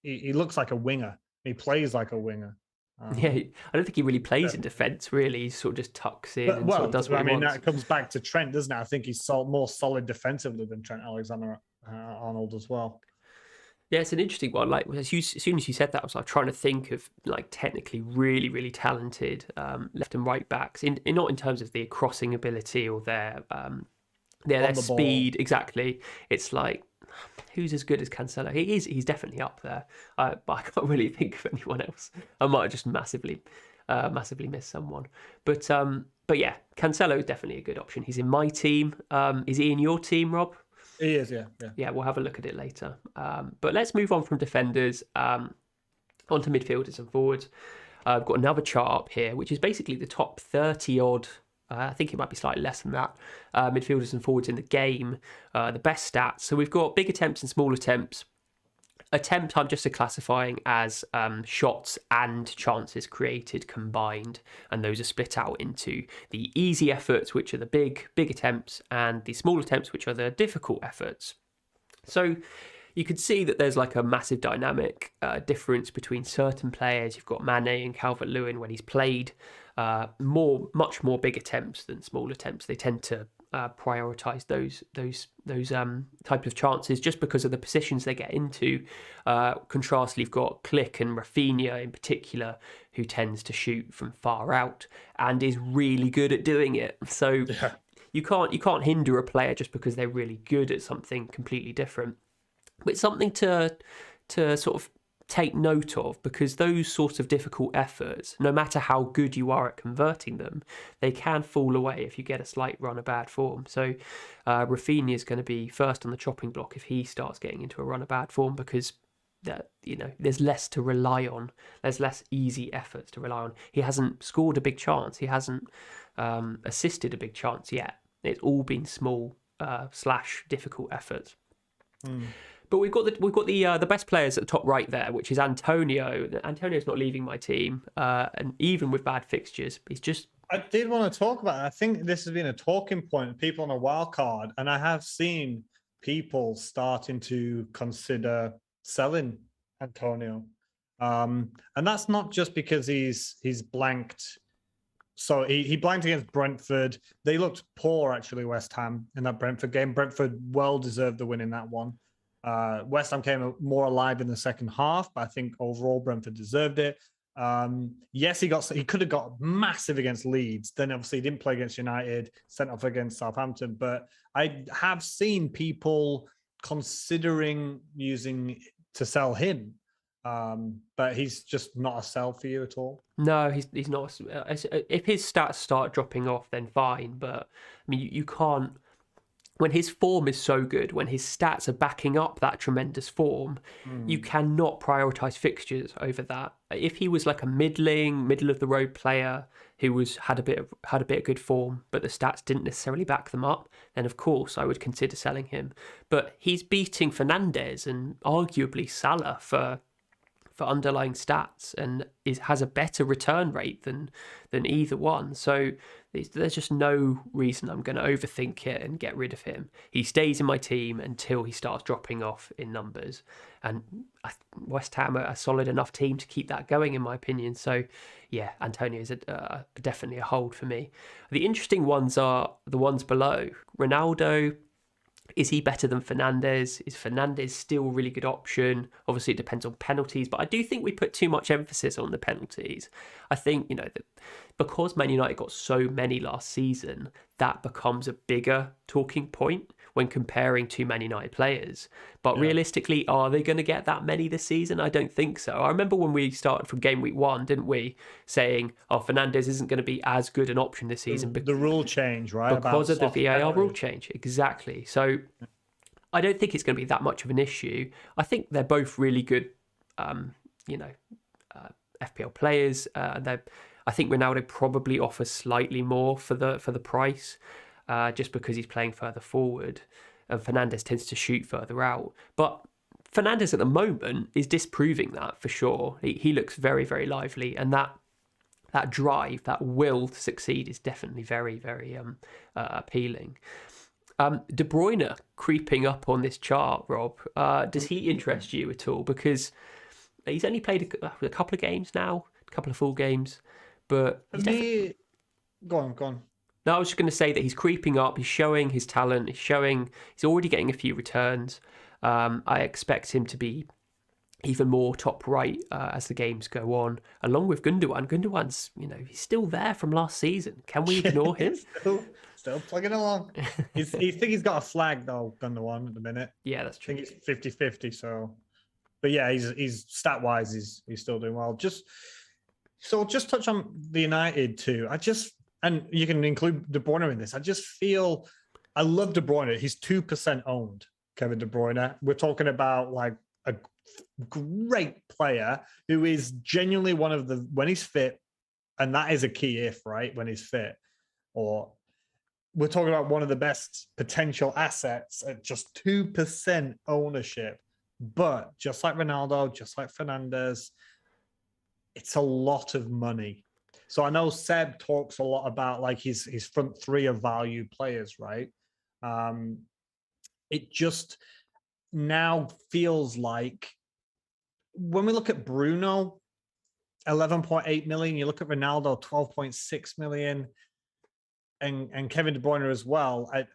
he looks like a winger. He plays like a winger.
I don't think he really plays in defence, really. He sort of just tucks in and sort of does what he wants.
That comes back to Trent, doesn't it? I think he's more solid defensively than Trent Alexander-Arnold as well.
Yeah, it's an interesting one. Like, as soon as you said that, I was like trying to think of like technically really, really talented left and right backs. Not in terms of their crossing ability or their speed. Exactly. It's like, who's as good as Cancelo? He's definitely up there. But I can't really think of anyone else. I might have just massively missed someone. But yeah, Cancelo is definitely a good option. He's in my team. Is he in your team, Rob?
He is, yeah.
Yeah, we'll have a look at it later. But let's move on from defenders onto midfielders and forwards. I've got another chart up here, which is basically the top 30-odd, I think it might be slightly less than that, midfielders and forwards in the game, the best stats. So we've got big attempts and small attempts. Attempt, I'm just classifying as shots and chances created combined, and those are split out into the easy efforts, which are the big attempts, and the small attempts, which are the difficult efforts. So you can see that there's like a massive dynamic difference between certain players. You've got Mane and Calvert-Lewin when he's played much more big attempts than small attempts. They tend to prioritize those type of chances just because of the positions they get into. Contrastly, you've got Click and Rafinha in particular, who tends to shoot from far out and is really good at doing it. So you can't hinder a player just because they're really good at something completely different. But it's something to sort of take note of, because those sorts of difficult efforts, no matter how good you are at converting them, they can fall away if you get a slight run of bad form. So Rafinha is going to be first on the chopping block if he starts getting into a run of bad form, because there's less to rely on. There's less easy efforts to rely on. He hasn't scored a big chance. He hasn't assisted a big chance yet. It's all been small / difficult efforts. But we've got the best players at the top right there, which is Antonio. Antonio's not leaving my team, and even with bad fixtures, he's just.
I did want to talk about it. I think this has been a talking point of people on a wild card, and I have seen people starting to consider selling Antonio, and that's not just because he's blanked. So he blanked against Brentford. They looked poor, actually, West Ham, in that Brentford game. Brentford well deserved the win in that one. West Ham came more alive in the second half, but I think overall Brentford deserved it. Yes, he could have got massive against Leeds. Then obviously he didn't play against United, sent off against Southampton. But I have seen people considering using to sell him. But he's just not a sell for you at all.
No, he's not. If his stats start dropping off, then fine. But I mean, you can't. When his form is so good, when his stats are backing up that tremendous form, you cannot prioritise fixtures over that. If he was like a middle of the road player who had a bit of good form, but the stats didn't necessarily back them up, then of course I would consider selling him. But he's beating Fernandes and arguably Salah for underlying stats, and has a better return rate than either one. So there's just no reason I'm going to overthink it and get rid of him. He stays in my team until he starts dropping off in numbers, and West Ham are a solid enough team to keep that going, in my opinion. So yeah, Antonio is definitely a hold for me. The interesting ones are the ones below. Ronaldo, is he better than Fernandes? Is Fernandes still a really good option? Obviously, it depends on penalties, but I do think we put too much emphasis on the penalties. I think, that because Man United got so many last season, that becomes a bigger talking point when comparing two Man United players. But realistically, are they going to get that many this season? I don't think so. I remember when we started from Gameweek 1, didn't we, saying, Fernandes isn't going to be as good an option this season.
The rule change, right?
Because of the VAR rule change, exactly. So I don't think it's going to be that much of an issue. I think they're both really good, FPL players. I think Ronaldo probably offers slightly more for the price, just because he's playing further forward, and Fernandes tends to shoot further out. But Fernandes at the moment is disproving that for sure. He looks very, very lively, and that drive, that will to succeed is definitely very, very appealing. De Bruyne creeping up on this chart, Rob. Does he interest you at all? Because he's only played a couple of games now, a couple of full games, but he's
Go on.
No, I was just going to say that he's creeping up. He's showing his talent. He's already getting a few returns. I expect him to be even more top right as the games go on, along with Gundogan. Gundogan's, he's still there from last season. Can we ignore him?
Still plugging along. I think he's got a flag though, Gundogan at the minute.
Yeah, that's true.
I think it's 50-50. So, but yeah, he's stat wise, he's still doing well. Just touch on the United too. And you can include De Bruyne in this. I just feel I love De Bruyne. He's 2% owned, Kevin De Bruyne. We're talking about like a great player who is genuinely one of the, when he's fit, and that is a key if, right? When he's fit, or we're talking about one of the best potential assets at just 2% ownership. But just like Ronaldo, just like Fernandes, it's a lot of money. So I know Seb talks a lot about like his front three of value players, right? It just now feels like when we look at Bruno, 11.8 million, you look at Ronaldo, 12.6 million, and Kevin De Bruyne as well. At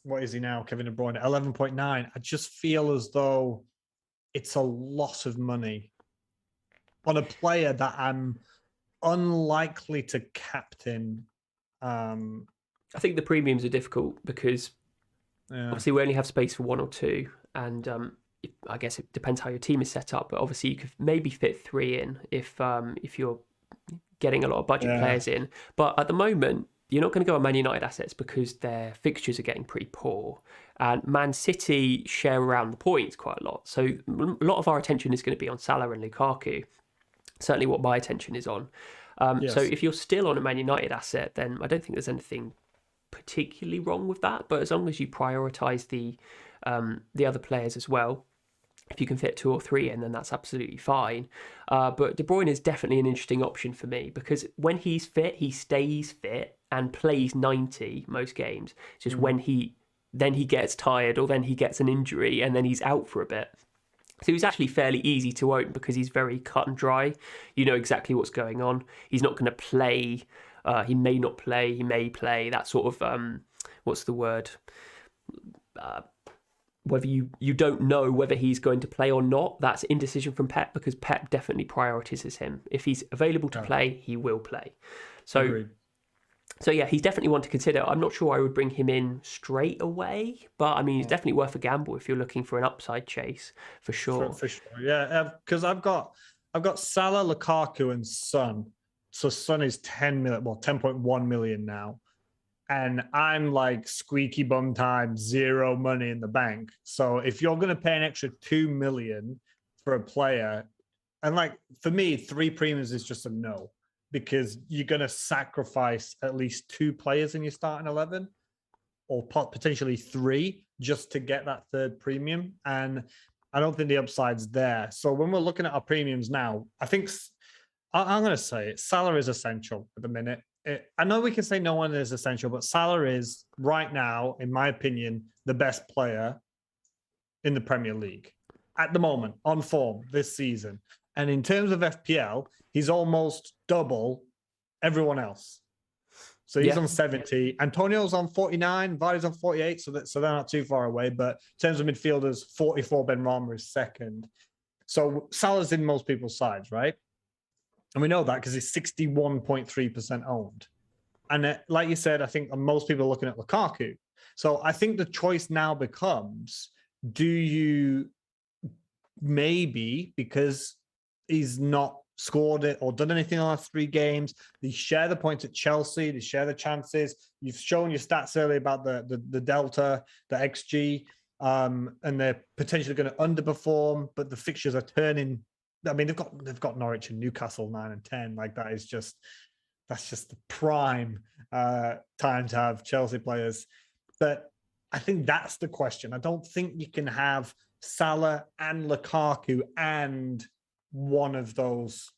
what is he now? Kevin De Bruyne, 11.9. I just feel as though it's a lot of money on a player that I'm unlikely to captain.
I think the premiums are difficult because obviously we only have space for one or two, and I guess it depends how your team is set up. But obviously you could maybe fit three in if you're getting a lot of budget players in. But at the moment, you're not going to go on Man United assets because their fixtures are getting pretty poor, and Man City share around the points quite a lot. So a lot of our attention is going to be on Salah and Lukaku. Certainly what my attention is on. So if you're still on a Man United asset, then I don't think there's anything particularly wrong with that. But as long as you prioritise the other players as well, if you can fit two or three in, then that's absolutely fine. But De Bruyne is definitely an interesting option for me because when he's fit, he stays fit and plays 90 most games. It's just when he gets tired or then he gets an injury and then he's out for a bit. So he's actually fairly easy to own because he's very cut and dry. You know exactly what's going on. He's not going to play. He may not play. He may play. That sort of, what's the word? whether you don't know whether he's going to play or not. That's indecision from Pep, because Pep definitely prioritizes him. If he's available to play, he will play. So.
Agreed.
So yeah, he's definitely one to consider. I'm not sure I would bring him in straight away, but I mean, he's definitely worth a gamble if you're looking for an upside chase, for sure.
For sure, yeah. Because I've got Salah, Lukaku, and Son. So Son is 10.1 million now, and I'm like squeaky bum time, zero money in the bank. So if you're going to pay an extra 2 million for a player, and like for me, 3 premiums is just a no, because you're going to sacrifice at least 2 players in your starting 11, or potentially 3, just to get that third premium. And I don't think the upside's there. So when we're looking at our premiums now, I think I'm going to say it. Salah is essential at the minute. I know we can say no one is essential, but Salah is right now, in my opinion, the best player in the Premier League at the moment, on form this season. And in terms of FPL, he's almost double everyone else. So he's on 70. Antonio's on 49. Vardy's on 48. So they're not too far away. But in terms of midfielders, 44, Benrahma is second. So Salah's in most people's sides, right? And we know that because he's 61.3% owned. And like you said, I think most people are looking at Lukaku. So I think the choice now becomes, do you maybe, because he's not scored it or done anything in the last 3 games, they share the points at Chelsea, they share the chances. You've shown your stats earlier about the delta, the XG, and they're potentially going to underperform, but the fixtures are turning. I mean, they've got Norwich and Newcastle 9 and 10. Like that's just the prime time to have Chelsea players. But I think that's the question. I don't think you can have Salah and Lukaku and one of those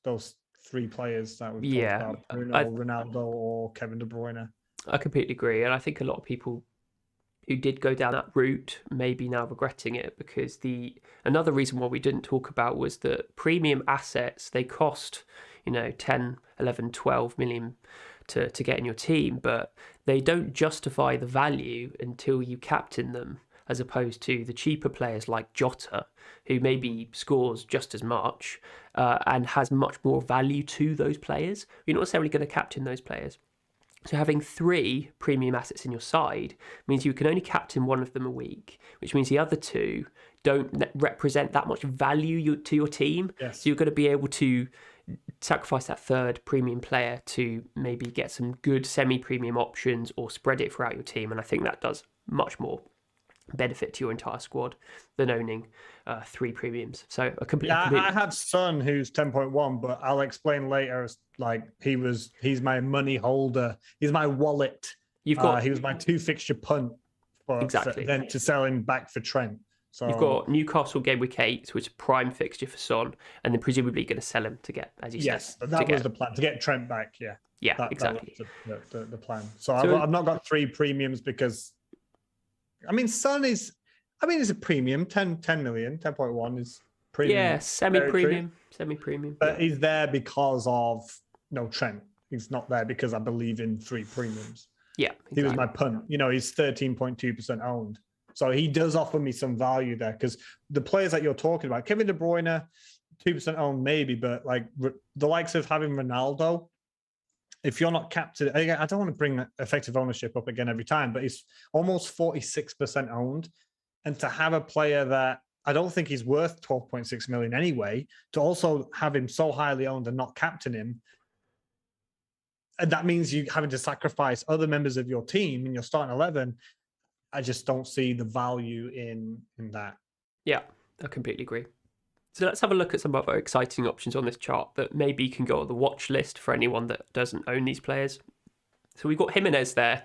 3 players that we've talked about, Bruno, Ronaldo, or Kevin De Bruyne.
I completely agree, and I think a lot of people who did go down that route may be now regretting it, because another reason why we didn't talk about was that premium assets, they cost 10, 11, 12 million to get in your team, but they don't justify the value until you captain them, as opposed to the cheaper players like Jota, who maybe scores just as much and has much more value to those players. You're not necessarily going to captain those players. So having 3 premium assets in your side means you can only captain one of them a week, which means the other 2 don't represent that much value to your team.
Yes.
So you're going to be able to sacrifice that third premium player to maybe get some good semi-premium options or spread it throughout your team. And I think that does much more benefit to your entire squad than owning 3 premiums. So
I have Son, who's 10.1, but I'll explain later. Like he's my money holder. He's my wallet. He was my 2 fixture punt then to sell him back for Trent. So
you've got Newcastle Gameweek 8, which is a prime fixture for Son, and then presumably going to sell him to get, as you said.
Yes, that was the plan, to get Trent back. Yeah,
exactly.
That was the plan. So I've not got 3 premiums because, I mean, Son is, it's a premium, 10 million, 10.1 is premium.
Yeah, semi-premium.
But he's there because of Trent. He's not there because I believe in 3 premiums.
Yeah, exactly.
He was my punt. He's 13.2% owned. So he does offer me some value there, because the players that you're talking about, Kevin De Bruyne, 2% owned maybe, but like the likes of having Ronaldo, if you're not captain, I don't want to bring effective ownership up again every time, but he's almost 46% owned. And to have a player that I don't think he's worth 12.6 million anyway, to also have him so highly owned and not captain him, and that means you having to sacrifice other members of your team in your starting 11. I just don't see the value in that.
Yeah, I completely agree. So let's have a look at some other exciting options on this chart that maybe can go on the watch list for anyone that doesn't own these players. So we've got Jimenez there,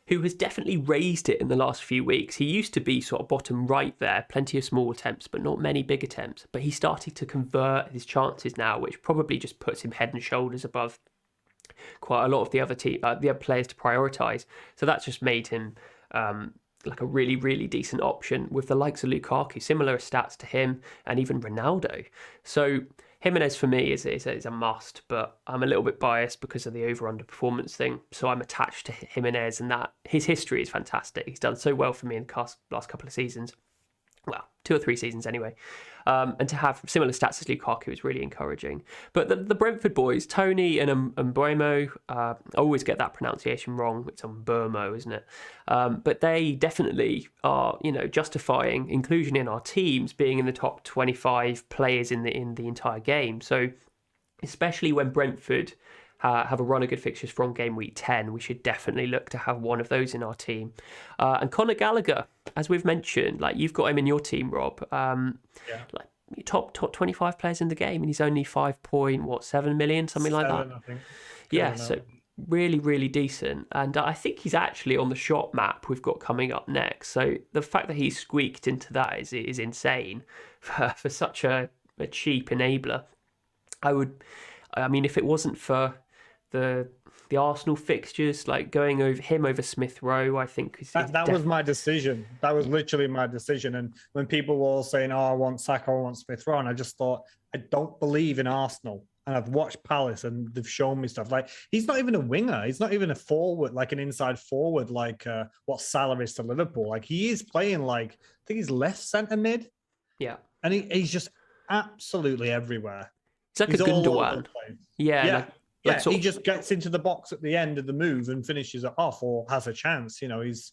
who has definitely raised it in the last few weeks. He used to be sort of bottom right there, plenty of small attempts, but not many big attempts. But he's starting to convert his chances now, which probably just puts him head and shoulders above quite a lot of the other players to prioritise. So that's just made him like a really, really decent option with the likes of Lukaku, similar stats to him, and even Ronaldo. So Jimenez for me is a must, but I'm a little bit biased because of the over-under performance thing. So I'm attached to Jimenez, and that his history is fantastic. He's done so well for me in the last couple of seasons. well, 2 or 3 seasons anyway. And to have similar stats as Lukaku is really encouraging. But the Brentford boys, Tony and Mbeumo, I always get that pronunciation wrong. It's Mbeumo, isn't it? But they definitely are, justifying inclusion in our teams, being in the top 25 players in the entire game. So especially when Brentford have a run of good fixtures from game week 10, we should definitely look to have one of those in our team. And Conor Gallagher, as we've mentioned, like you've got him in your team, Rob. Like top 25 players in the game, and he's only 5.7 million, something like that.
I think.
Yeah, so really, really decent. And I think he's actually on the shot map we've got coming up next. So the fact that he's squeaked into that is insane for such a cheap enabler. I mean, if it wasn't for the Arsenal fixtures, like going over Smith Rowe, I think
that was my decision. That was literally my decision. And when people were all saying, "Oh, I want Saka, I want Smith Rowe," and I just thought, I don't believe in Arsenal. And I've watched Palace, and they've shown me stuff. Like, he's not even a winger. He's not even a forward, like an inside forward, like what Salah is to Liverpool. Like, he is playing I think he's left centre mid.
Yeah,
and he's just absolutely everywhere.
It's like a Gundogan. Yeah.
He just gets into the box at the end of the move and finishes it off, or has a chance. He's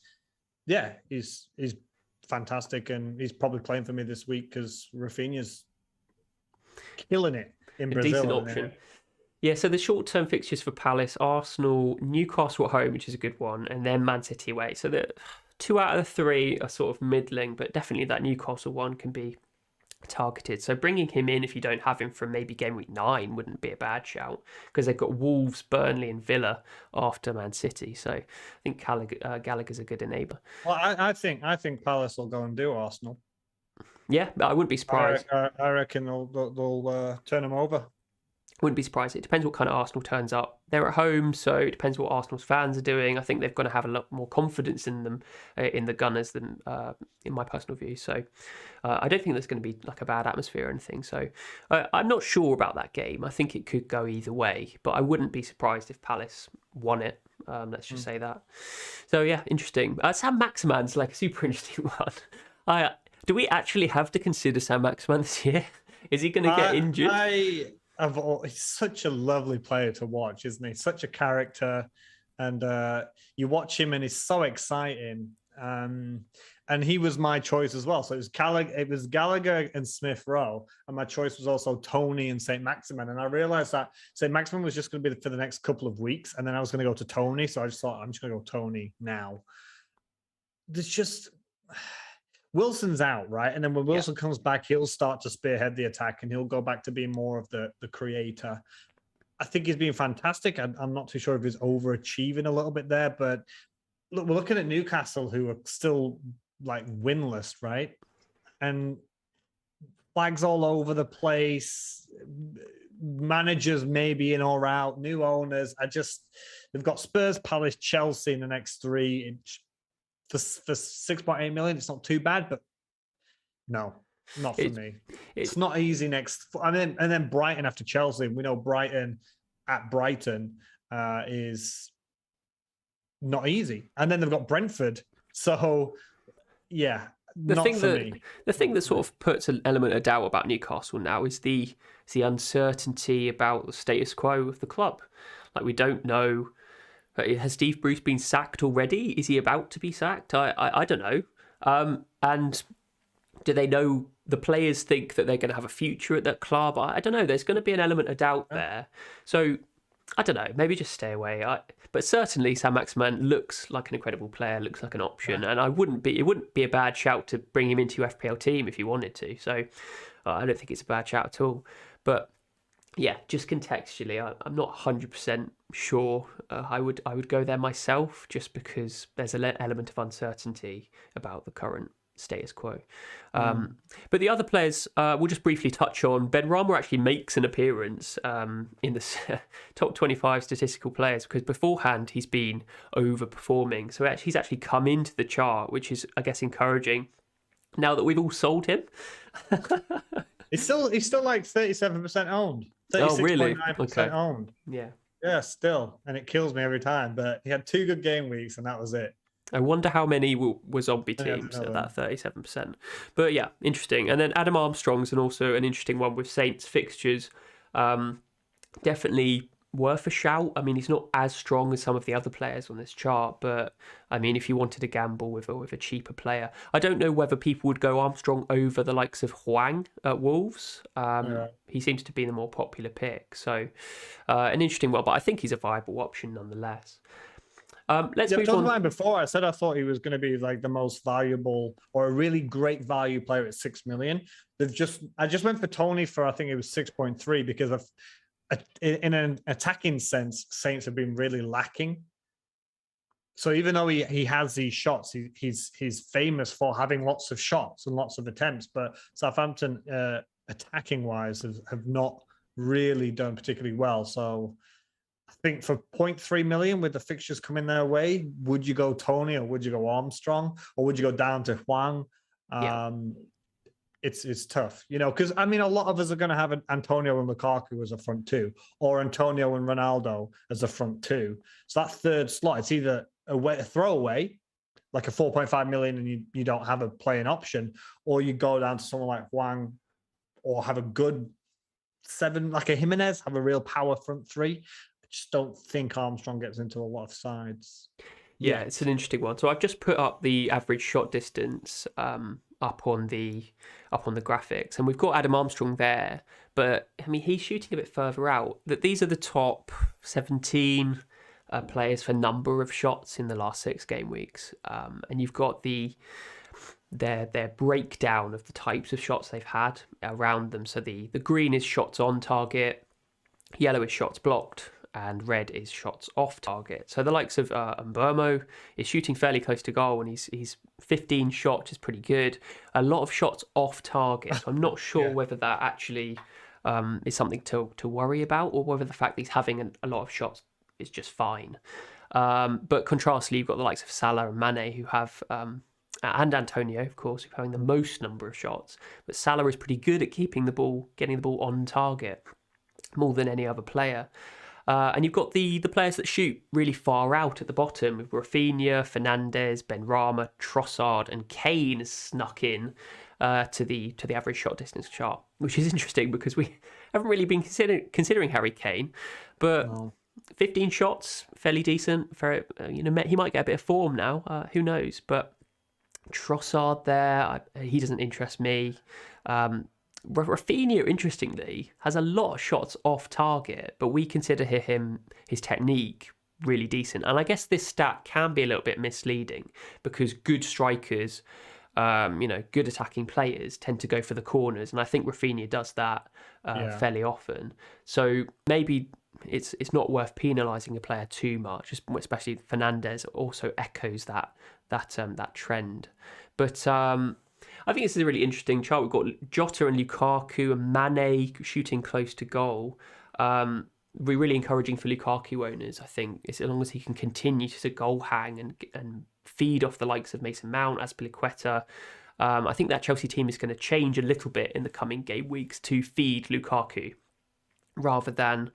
fantastic, and he's probably playing for me this week because Rafinha's killing it in Brazil.
Decent option. Yeah, so the short-term fixtures for Palace: Arsenal, Newcastle at home, which is a good one, and then Man City away. So the 2 out of the 3 are sort of middling, but definitely that Newcastle one can be targeted. So bringing him in if you don't have him from maybe game week 9 wouldn't be a bad shout, because they've got Wolves, Burnley and Villa after Man City. So I think Gallagher's a good enabler.
Well, I think Palace will go and do Arsenal.
Yeah, I wouldn't be surprised.
I reckon they'll turn them over.
Wouldn't be surprised. It depends what kind of Arsenal turns up. They're at home, so it depends what Arsenal's fans are doing. I think they've got to have a lot more confidence in them, in the Gunners, than in my personal view. So I don't think there's going to be like a bad atmosphere or anything. So I'm not sure about that game. I think it could go either way, but I wouldn't be surprised if Palace won it. Let's just say that. So yeah, interesting. Sam Maximan's like a super interesting one. Do we actually have to consider Sam Maximan this year? Is he going to get injured?
He's such a lovely player to watch, isn't he? Such a character, and you watch him and he's so exciting. And he was my choice as well. So it was Gallagher and Smith Rowe, and my choice was also Tony and Saint Maximin. And I realized that Saint Maximin was just going to be for the next couple of weeks, and then I was going to go to Tony. So I just thought, I'm just going to go Tony now. There's just Wilson's out, right? And then when Wilson comes back, he'll start to spearhead the attack, and he'll go back to being more of the creator. I think he's been fantastic. I'm not too sure if he's overachieving a little bit there, but look, we're looking at Newcastle, who are still like winless, right? And flags all over the place. Managers maybe in or out, new owners. They've got Spurs, Palace, Chelsea in the next 3. For 6.8 million, it's not too bad, but no, not for me. It's not easy next. And then Brighton after Chelsea. We know Brighton at Brighton is not easy. And then they've got Brentford. So, yeah,
the thing that sort of puts an element of doubt about Newcastle now is the uncertainty about the status quo of the club. Like, we don't know. Has Steve Bruce been sacked already? Is he about to be sacked? I don't know. And do they know, the players think that they're going to have a future at that club? I don't know. There's going to be an element of doubt there. So I don't know. Maybe just stay away. But certainly Sam Maximan looks like an incredible player, looks like an option. And it wouldn't be a bad shout to bring him into your FPL team if you wanted to. So I don't think it's a bad shout at all. But yeah, just contextually, I'm not 100% sure I would go there myself, just because there's an element of uncertainty about the current status quo. But the other players, we'll just briefly touch on. Ben Rama actually makes an appearance in the top 25 statistical players, because beforehand he's been overperforming. So he's actually come into the chart, which is, I guess, encouraging now that we've all sold him.
He's still like 37% owned. 36.9%
oh, really? Okay.
Owned.
Yeah.
Yeah, still. And it kills me every time. But he had 2 good game weeks, and that was it.
I wonder how many were zombie
I never
teams
know
at
them.
that 37%. But yeah, interesting. And then Adam Armstrong's and also an interesting one with Saints fixtures. Um, Definitely worth a shout. I mean, he's not as strong as some of the other players on this chart, but I mean, if you wanted to gamble with a cheaper player, I don't know whether people would go Armstrong over the likes of Huang at Wolves.
Yeah.
He seems to be the more popular pick, so an interesting one. But I think he's a viable option nonetheless. Let's
Yeah, I
move
told
on.
mine before. I said I thought he was going to be like the most valuable or a really great value player at 6 million. I just went for Tony for I think it was 6.3 because of in an attacking sense, Saints have been really lacking. So even though he has these shots, he's famous for having lots of shots and lots of attempts. But Southampton, attacking wise, have not really done particularly well. So I think for 0.3 million with the fixtures coming their way, would you go Tony or would you go Armstrong or would you go down to Huang?
Yeah,
It's tough, because I mean, a lot of us are going to have Antonio and Lukaku as a front two, or Antonio and Ronaldo as a front two. So that third slot, it's either a throwaway, like a 4.5 million, and you don't have a playing option, or you go down to someone like Huang, or have a good 7, like a Jimenez, have a real power front three. I just don't think Armstrong gets into a lot of sides.
yeah,
Yeah,
it's an interesting one. So I've just put up the average shot distance up on the graphics, and we've got Adam Armstrong there, but I mean he's shooting a bit further out. That these are the top 17 players for number of shots in the last 6 game weeks, and you've got their breakdown of the types of shots they've had around them. So the green is shots on target, yellow is shots blocked, and red is shots off target. So the likes of Mbermo is shooting fairly close to goal, and he's 15 shots is pretty good. A lot of shots off target, so I'm not sure
yeah,
whether that actually is something to worry about, or whether the fact that he's having a lot of shots is just fine. But contrastly, you've got the likes of Salah and Mane who have and Antonio, of course, who's having the most number of shots. But Salah is pretty good at keeping the ball, getting the ball on target more than any other player. And you've got the players that shoot really far out at the bottom with Rafinha, Fernandes, Benrahma, Trossard, and Kane has snuck in to the average shot distance chart, which is interesting because we haven't really been considering Harry Kane, but
no.
15 shots, fairly decent. He might get a bit of form now. Who knows? But Trossard there, he doesn't interest me. Rafinha, interestingly, has a lot of shots off target, but we consider his technique really decent. And I guess this stat can be a little bit misleading because good strikers, good attacking players tend to go for the corners, and I think Rafinha does that fairly often. So maybe it's not worth penalising a player too much, especially Fernandes also echoes that trend. But I think this is a really interesting chart. We've got Jota and Lukaku and Mane shooting close to goal. Be really encouraging for Lukaku owners, I think, as long as he can continue to goal hang and feed off the likes of Mason Mount, Azpilicueta. I think that Chelsea team is going to change a little bit in the coming game weeks to feed Lukaku rather than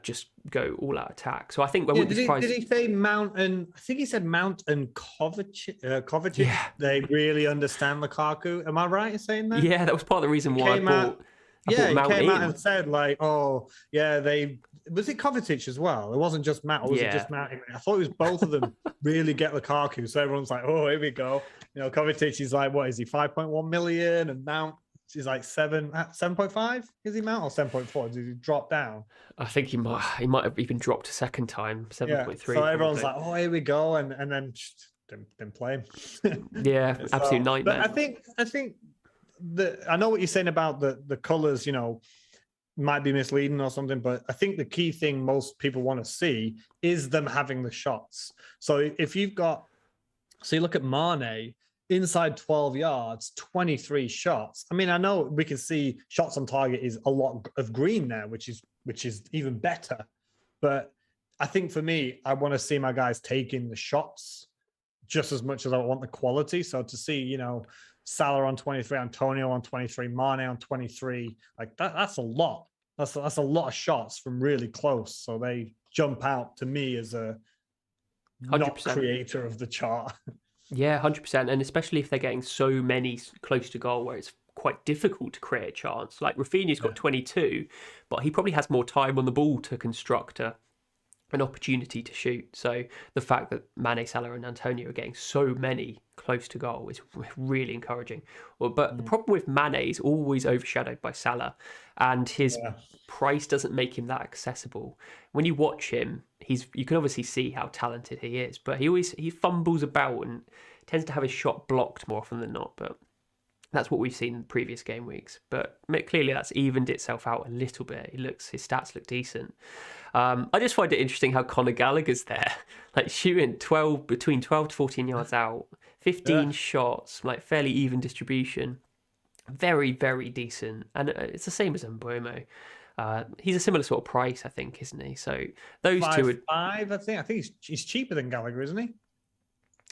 just go all out attack. So I think
Did he say Mount and I think he said Mount and Kovacic?
Yeah.
They really understand Lukaku. Am I right in saying that?
Yeah, that was part of the reason why I bought
he
Mount
came out
in.
and said like, "Oh, yeah, was it Kovacic as well? It wasn't just Matt, or was it just Mount? I thought it was both of them really get Lukaku. So everyone's like, oh, here we go. Kovacic is like, what is he, 5.1 million, and Mount is like 7.5. Is he Mount or 7.4? Did he drop down?
I think he might have even dropped a second time, 7.3.
So everyone's
probably.
like, oh, here we go, and then didn't play him.
Yeah, absolute nightmare.
But I think I know what you're saying about the colors, might be misleading or something, but I think the key thing most people want to see is them having the shots. So if you've got, so you look at Mane, inside 12 yards, 23 shots. I mean, I know we can see shots on target is a lot of green there, which is even better. But I think for me, I want to see my guys taking the shots just as much as I want the quality. So to see, Salah on 23, Antonio on 23, Mane on 23, like that's a lot. That's a lot of shots from really close. So they jump out to me as a not
100%.
creator of the chart.
Yeah, 100%. And especially if they're getting so many close to goal where it's quite difficult to create a chance. Like Rafinha's got 22, but he probably has more time on the ball to construct an opportunity to shoot. So the fact that Mane, Salah and Antonio are getting so many close to goal is really encouraging. But the problem with Mane is always overshadowed by Salah, and his price doesn't make him that accessible. When you watch him, you can obviously see how talented he is, but he fumbles about and tends to have his shot blocked more often than not. But that's what we've seen in previous game weeks. But clearly that's evened itself out a little bit. His stats look decent. I just find it interesting how Conor Gallagher's there, like shooting between 12 to 14 yards out, 15 shots, like fairly even distribution. Very, very decent. And it's the same as Mbeumo. He's a similar sort of price, I think, isn't he? So those two are...
I think he's cheaper than Gallagher, isn't he?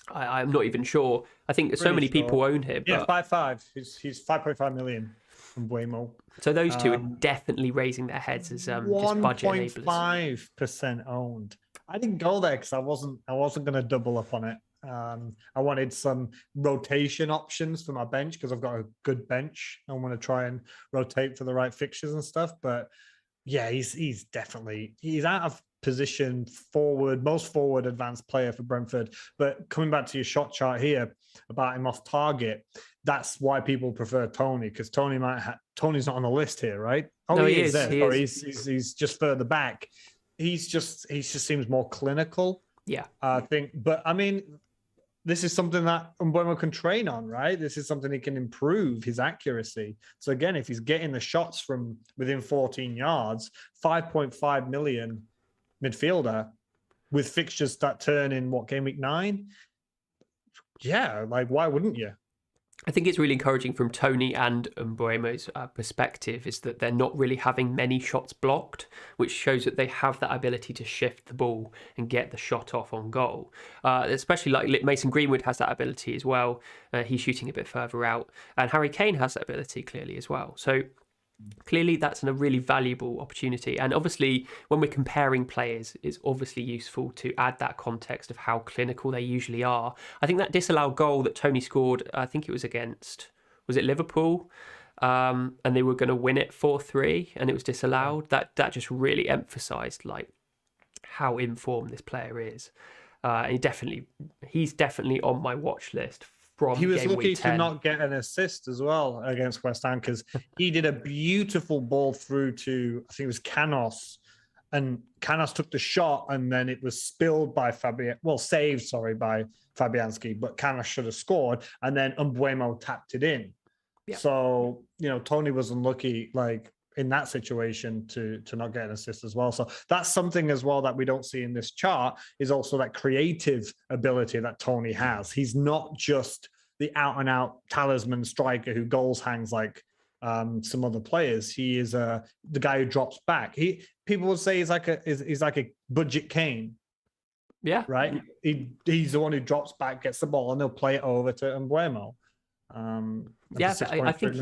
I'm not even sure. I think so many people own him.
Yeah, 5.5. He's 5.5 million from Waymo.
So those two are definitely raising their heads as just budget enablers.
1.5% owned. I didn't go there because I wasn't going to double up on it. I wanted some rotation options for my bench because I've got a good bench. I want to try and rotate for the right fixtures and stuff. But yeah, he's definitely out of position forward, most forward advanced player for Brentford. But coming back to your shot chart here about him off target, that's why people prefer Tony, because Tony's not on the list here, right? Oh,
no,
he is there. Sorry,
is.
He's just further back. He just seems more clinical.
Yeah,
I think. But I mean, this is something that Mbeumo can train on, right? This is something he can improve his accuracy. So again, if he's getting the shots from within 14 yards, 5.5 million midfielder with fixtures that turn in game week 9. Yeah, like why wouldn't you?
I think it's really encouraging from Tony and Mbeumo's perspective is that they're not really having many shots blocked, which shows that they have that ability to shift the ball and get the shot off on goal. Especially like Mason Greenwood has that ability as well. He's shooting a bit further out, and Harry Kane has that ability clearly as well. So clearly that's a really valuable opportunity. And obviously when we're comparing players, it's obviously useful to add that context of how clinical they usually are. I think that disallowed goal that Tony scored, I think it was against, was it Liverpool? And they were going to win it 4-3 and it was disallowed. That just really emphasised like how informed this player is. And he's definitely on my watch list.
He was lucky
to
not get an assist as well against West Ham because he did a beautiful ball through to, I think it was Canos, and Canos took the shot and then it was spilled by saved by Fabianski, but Canos should have scored and then Mbeumo tapped it in. Yeah. So, Tony was unlucky like in that situation to not get an assist as well. So that's something as well that we don't see in this chart is also that creative ability that Tony has. He's not just the out and out talisman striker who goals hangs like some other players. He is the guy who drops back. People would say he's like a budget Kane.
Yeah.
Right. He's the one who drops back, gets the ball and they'll play it over to Mbeumo.
I think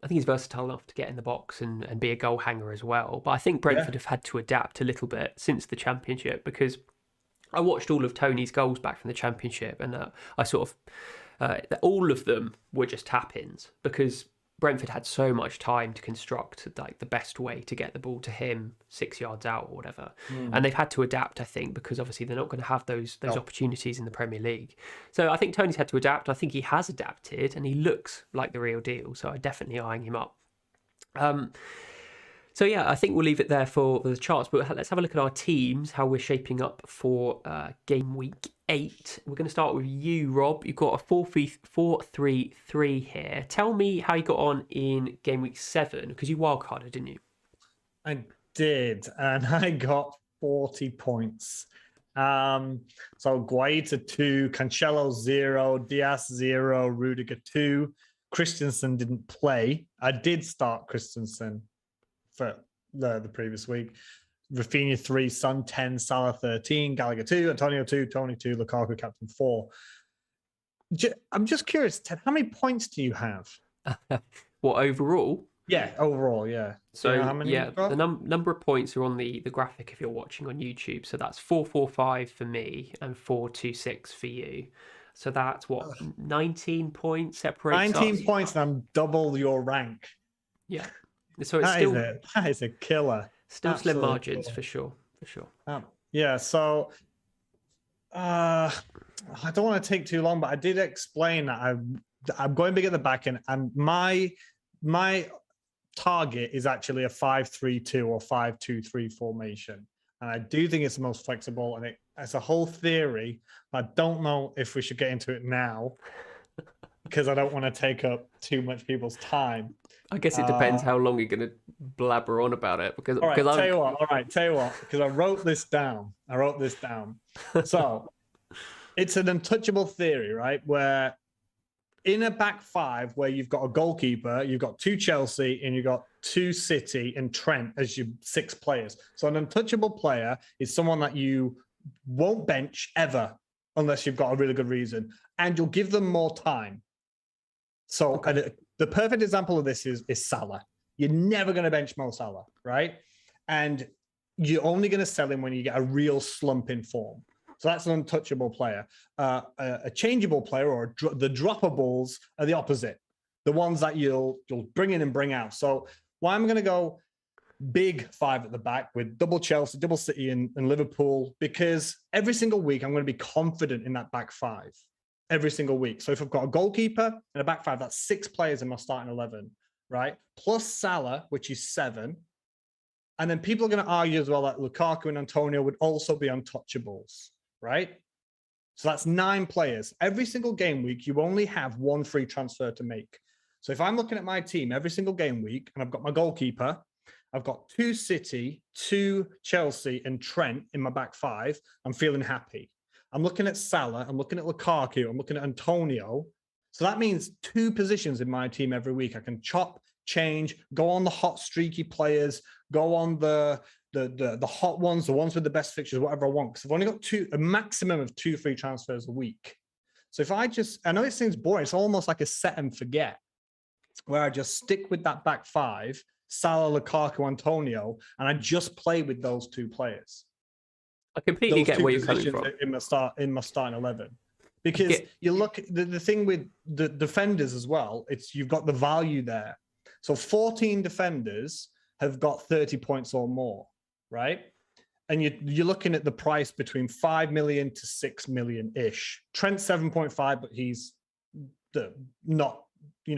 he's versatile enough to get in the box and be a goal hanger as well. But I think Brentford have had to adapt a little bit since the Championship because I watched all of Tony's goals back from the Championship and I sort of all of them were just tap-ins because Brentford had so much time to construct like the best way to get the ball to him 6 yards out or whatever. And they've had to adapt, I think, because obviously they're not going to have those opportunities in the Premier League. So I think Tony's had to adapt. I think he has adapted and he looks like the real deal. So I'm definitely eyeing him up. So yeah, I think we'll leave it there for the charts, but let's have a look at our teams, how we're shaping up for game week 8. We're going to start with you, Rob. You've got a 4-3-3 here. Tell me how you got on in game week 7, because you wildcarded, didn't you?
I did, and I got 40 points. So Guaita 2, Cancelo 0, Diaz 0, Rudiger 2. Christensen didn't play. I did start Christensen for the previous week. Rafinha 3, Son 10, Salah 13, Gallagher 2, Antonio 2, Tony 2, Lukaku captain 4. I'm just curious, Ted, how many points do you have?
What, overall?
Yeah, overall, yeah. Do you know
So
how many
yeah,
you've got?
the number of points are on the graphic if you're watching on YouTube. So that's 445 for me and 426 for you. So that's what, 19 points separates
19
us.
points and I'm double your rank.
Yeah. So it's
That is
still
a killer.
slim
Absolute
margins
killer.
for sure, for sure.
Yeah, so I don't want to take too long, but I did explain that I'm going big at the back end, and my target is actually a 5-3-2 or 5-2-3 formation. And I do think it's the most flexible, and it's a whole theory. I don't know if we should get into it now because I don't want to take up too much people's time.
I guess it depends how long you're going to blabber on about it. Because
All right,
because
tell you what, because I wrote this down. So it's an untouchable theory, right? Where in a back five where you've got a goalkeeper, you've got 2 Chelsea, and you've got 2 City and Trent as your 6 players. So an untouchable player is someone that you won't bench ever unless you've got a really good reason, and you'll give them more time. So
Okay.
the perfect example of this is Salah. You're never going to bench Mo Salah, right? And you're only going to sell him when you get a real slump in form. So that's an untouchable player. A changeable player, or the droppables, are the opposite. The ones that you'll bring in and bring out. So why I'm going to go big 5 at the back with double Chelsea, double City, and Liverpool, because every single week I'm going to be confident in that back 5. Every single week. So if I've got a goalkeeper and a back 5, that's 6 players in my starting 11, right? Plus Salah, which is 7. And then people are going to argue as well that Lukaku and Antonio would also be untouchables, right? So that's 9 players. Every single game week, you only have 1 free transfer to make. So if I'm looking at my team every single game week, and I've got my goalkeeper, I've got 2 City, 2 Chelsea, and Trent in my back 5, I'm feeling happy. I'm looking at Salah, I'm looking at Lukaku, I'm looking at Antonio. So that means 2 positions in my team every week. I can chop, change, go on the hot, streaky players, go on the hot ones, the ones with the best fixtures, whatever I want. Because I've only got a maximum of 2 free transfers a week. So if I know it seems boring, it's almost like a set and forget, where I just stick with that back 5, Salah, Lukaku, Antonio, and I just play with those 2 players.
I completely get where you're coming from.
In my starting 11, because you look the thing with the defenders as well. You've got the value there. So 14 defenders have got 30 points or more, right? And you're looking at the price between 5 million to 6 million ish. Trent's 7.5, but he's not.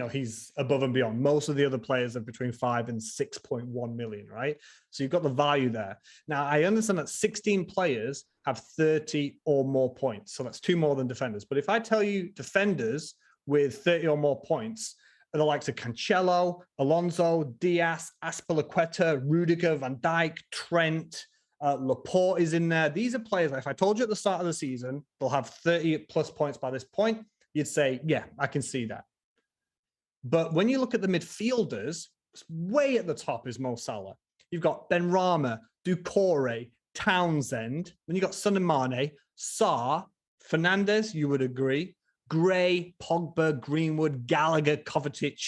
He's above and beyond. Most of the other players are between 5 and 6.1 million, right? So you've got the value there. Now, I understand that 16 players have 30 or more points. So that's 2 more than defenders. But if I tell you defenders with 30 or more points are the likes of Cancelo, Alonso, Diaz, Azpilicueta, Rudiger, Van Dijk, Trent, Laporte is in there. These are players that if I told you at the start of the season, they'll have 30 plus points by this point, you'd say, yeah, I can see that. But when you look at the midfielders, way at the top is Mo Salah. You've got Benrahma, Doucouré, Townsend. Then you've got Son and Mane, Sarr, Fernandes, you would agree, Gray, Pogba, Greenwood, Gallagher, Kovacic.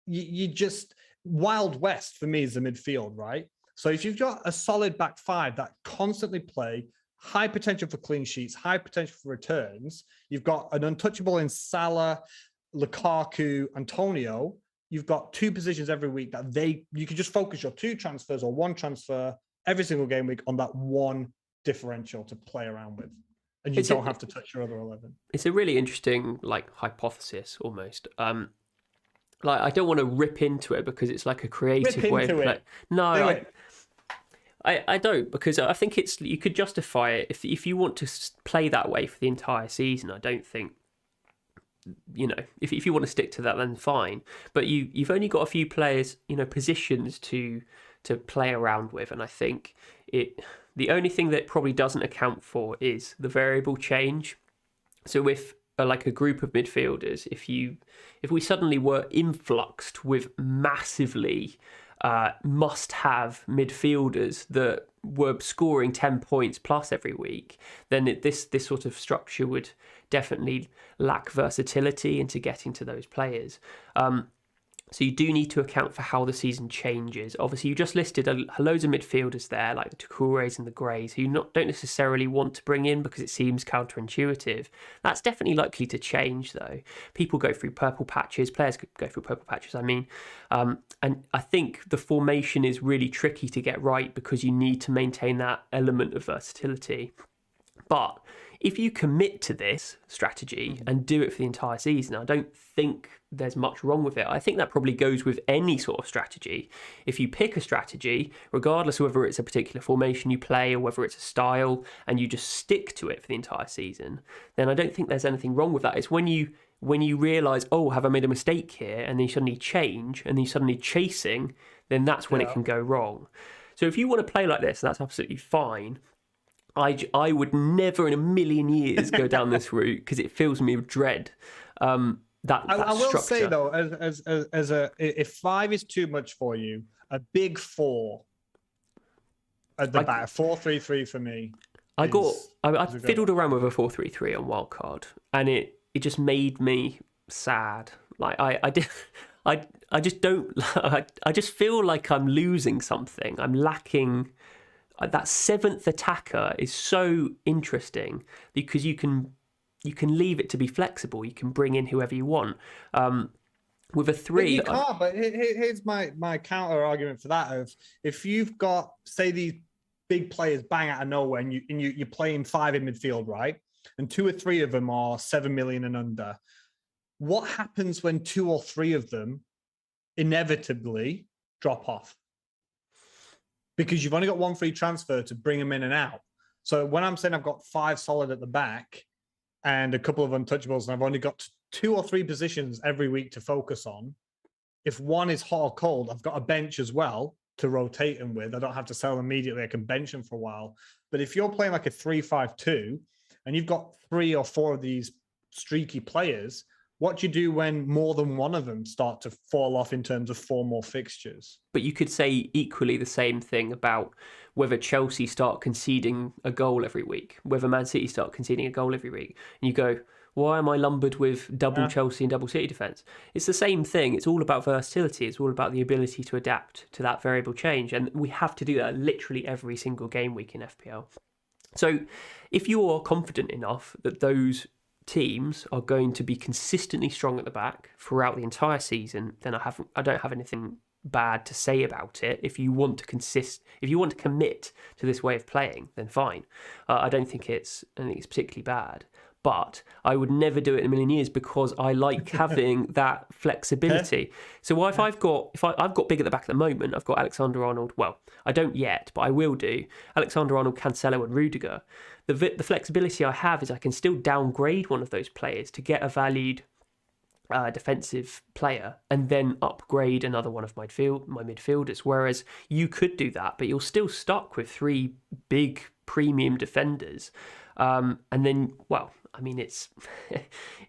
You just, Wild West for me is the midfield, right? So if you've got a solid back 5 that constantly play, high potential for clean sheets, high potential for returns, you've got an untouchable in Salah, Lukaku, Antonio, you've got 2 positions every week that you can just focus your 2 transfers or 1 transfer every single game week on that 1 differential to play around with. And you don't have to touch your other 11. It's
a really interesting hypothesis almost. I don't want to rip into it because it's like a creative way of play. No, I don't, because I think you could justify it if you want to play that way for the entire season. I don't think, if you want to stick to that, then fine. But you've only got a few players, positions to play around with, and I think the only thing that probably doesn't account for is the variable change. So if like a group of midfielders, if we suddenly were influxed with massively must-have midfielders that were scoring 10 points plus every week, then this sort of structure would definitely lack versatility into getting to those players. So you do need to account for how the season changes. Obviously, you just listed loads of midfielders there, like the Toucourés and the Greys, who you don't necessarily want to bring in because it seems counterintuitive. That's definitely likely to change, though. People go through purple patches, players go through purple patches, I mean. And I think the formation is really tricky to get right because you need to maintain that element of versatility. But if you commit to this strategy and do it for the entire season, I don't think there's much wrong with it. I think that probably goes with any sort of strategy. If you pick a strategy, regardless of whether it's a particular formation you play or whether it's a style, and you just stick to it for the entire season, then I don't think there's anything wrong with that. It's when you realise, oh, have I made a mistake here? And then you suddenly change and then you're suddenly chasing, then that's when it can go wrong. So if you want to play like this, that's absolutely fine. I would never in a million years go down this route because it fills me with dread. I will
structure. Say though, if 5 is too much for you, a big 4 at the back, 4-3-3 for me. I
fiddled around with a 4-3-3 on wildcard, and it just made me sad. Like I just don't. I just feel like I'm losing something. I'm lacking. That 7th attacker is so interesting because you can leave it to be flexible. You can bring in whoever you want. With a 3,
but you can't. But here's my counter argument for that: of if you've got, say, these big players bang out of nowhere, and you're playing 5 in midfield, right? And 2 or 3 of them are 7 million and under. What happens when 2 or 3 of them inevitably drop off? Because you've only got 1 free transfer to bring them in and out. So when I'm saying I've got 5 solid at the back and a couple of untouchables, and I've only got 2 or 3 positions every week to focus on, if one is hot or cold, I've got a bench as well to rotate them with. I don't have to sell them immediately. I can bench them for a while. But if you're playing like a 3-5-2 and you've got 3 or 4 of these streaky players, what do you do when more than one of them start to fall off in terms of form or fixtures?
But you could say equally the same thing about whether Chelsea start conceding a goal every week, whether Man City start conceding a goal every week. And you go, why am I lumbered with double Chelsea and double City defence? It's the same thing. It's all about versatility. It's all about the ability to adapt to that variable change. And we have to do that literally every single game week in FPL. So if you are confident enough that those teams are going to be consistently strong at the back throughout the entire season, then I don't have anything bad to say about it. If you want to commit to this way of playing, then fine. I don't think it's particularly bad, but I would never do it in a million years because I like having that flexibility. So if I've got big at the back at the moment, I've got Alexander-Arnold. Well, I don't yet, but I will do. Alexander-Arnold, Cancelo, and Rudiger. The flexibility I have is I can still downgrade one of those players to get a valued defensive player and then upgrade another one of my midfielders. Whereas you could do that, but you're still stuck with 3 big premium defenders. And then, well, I mean, it's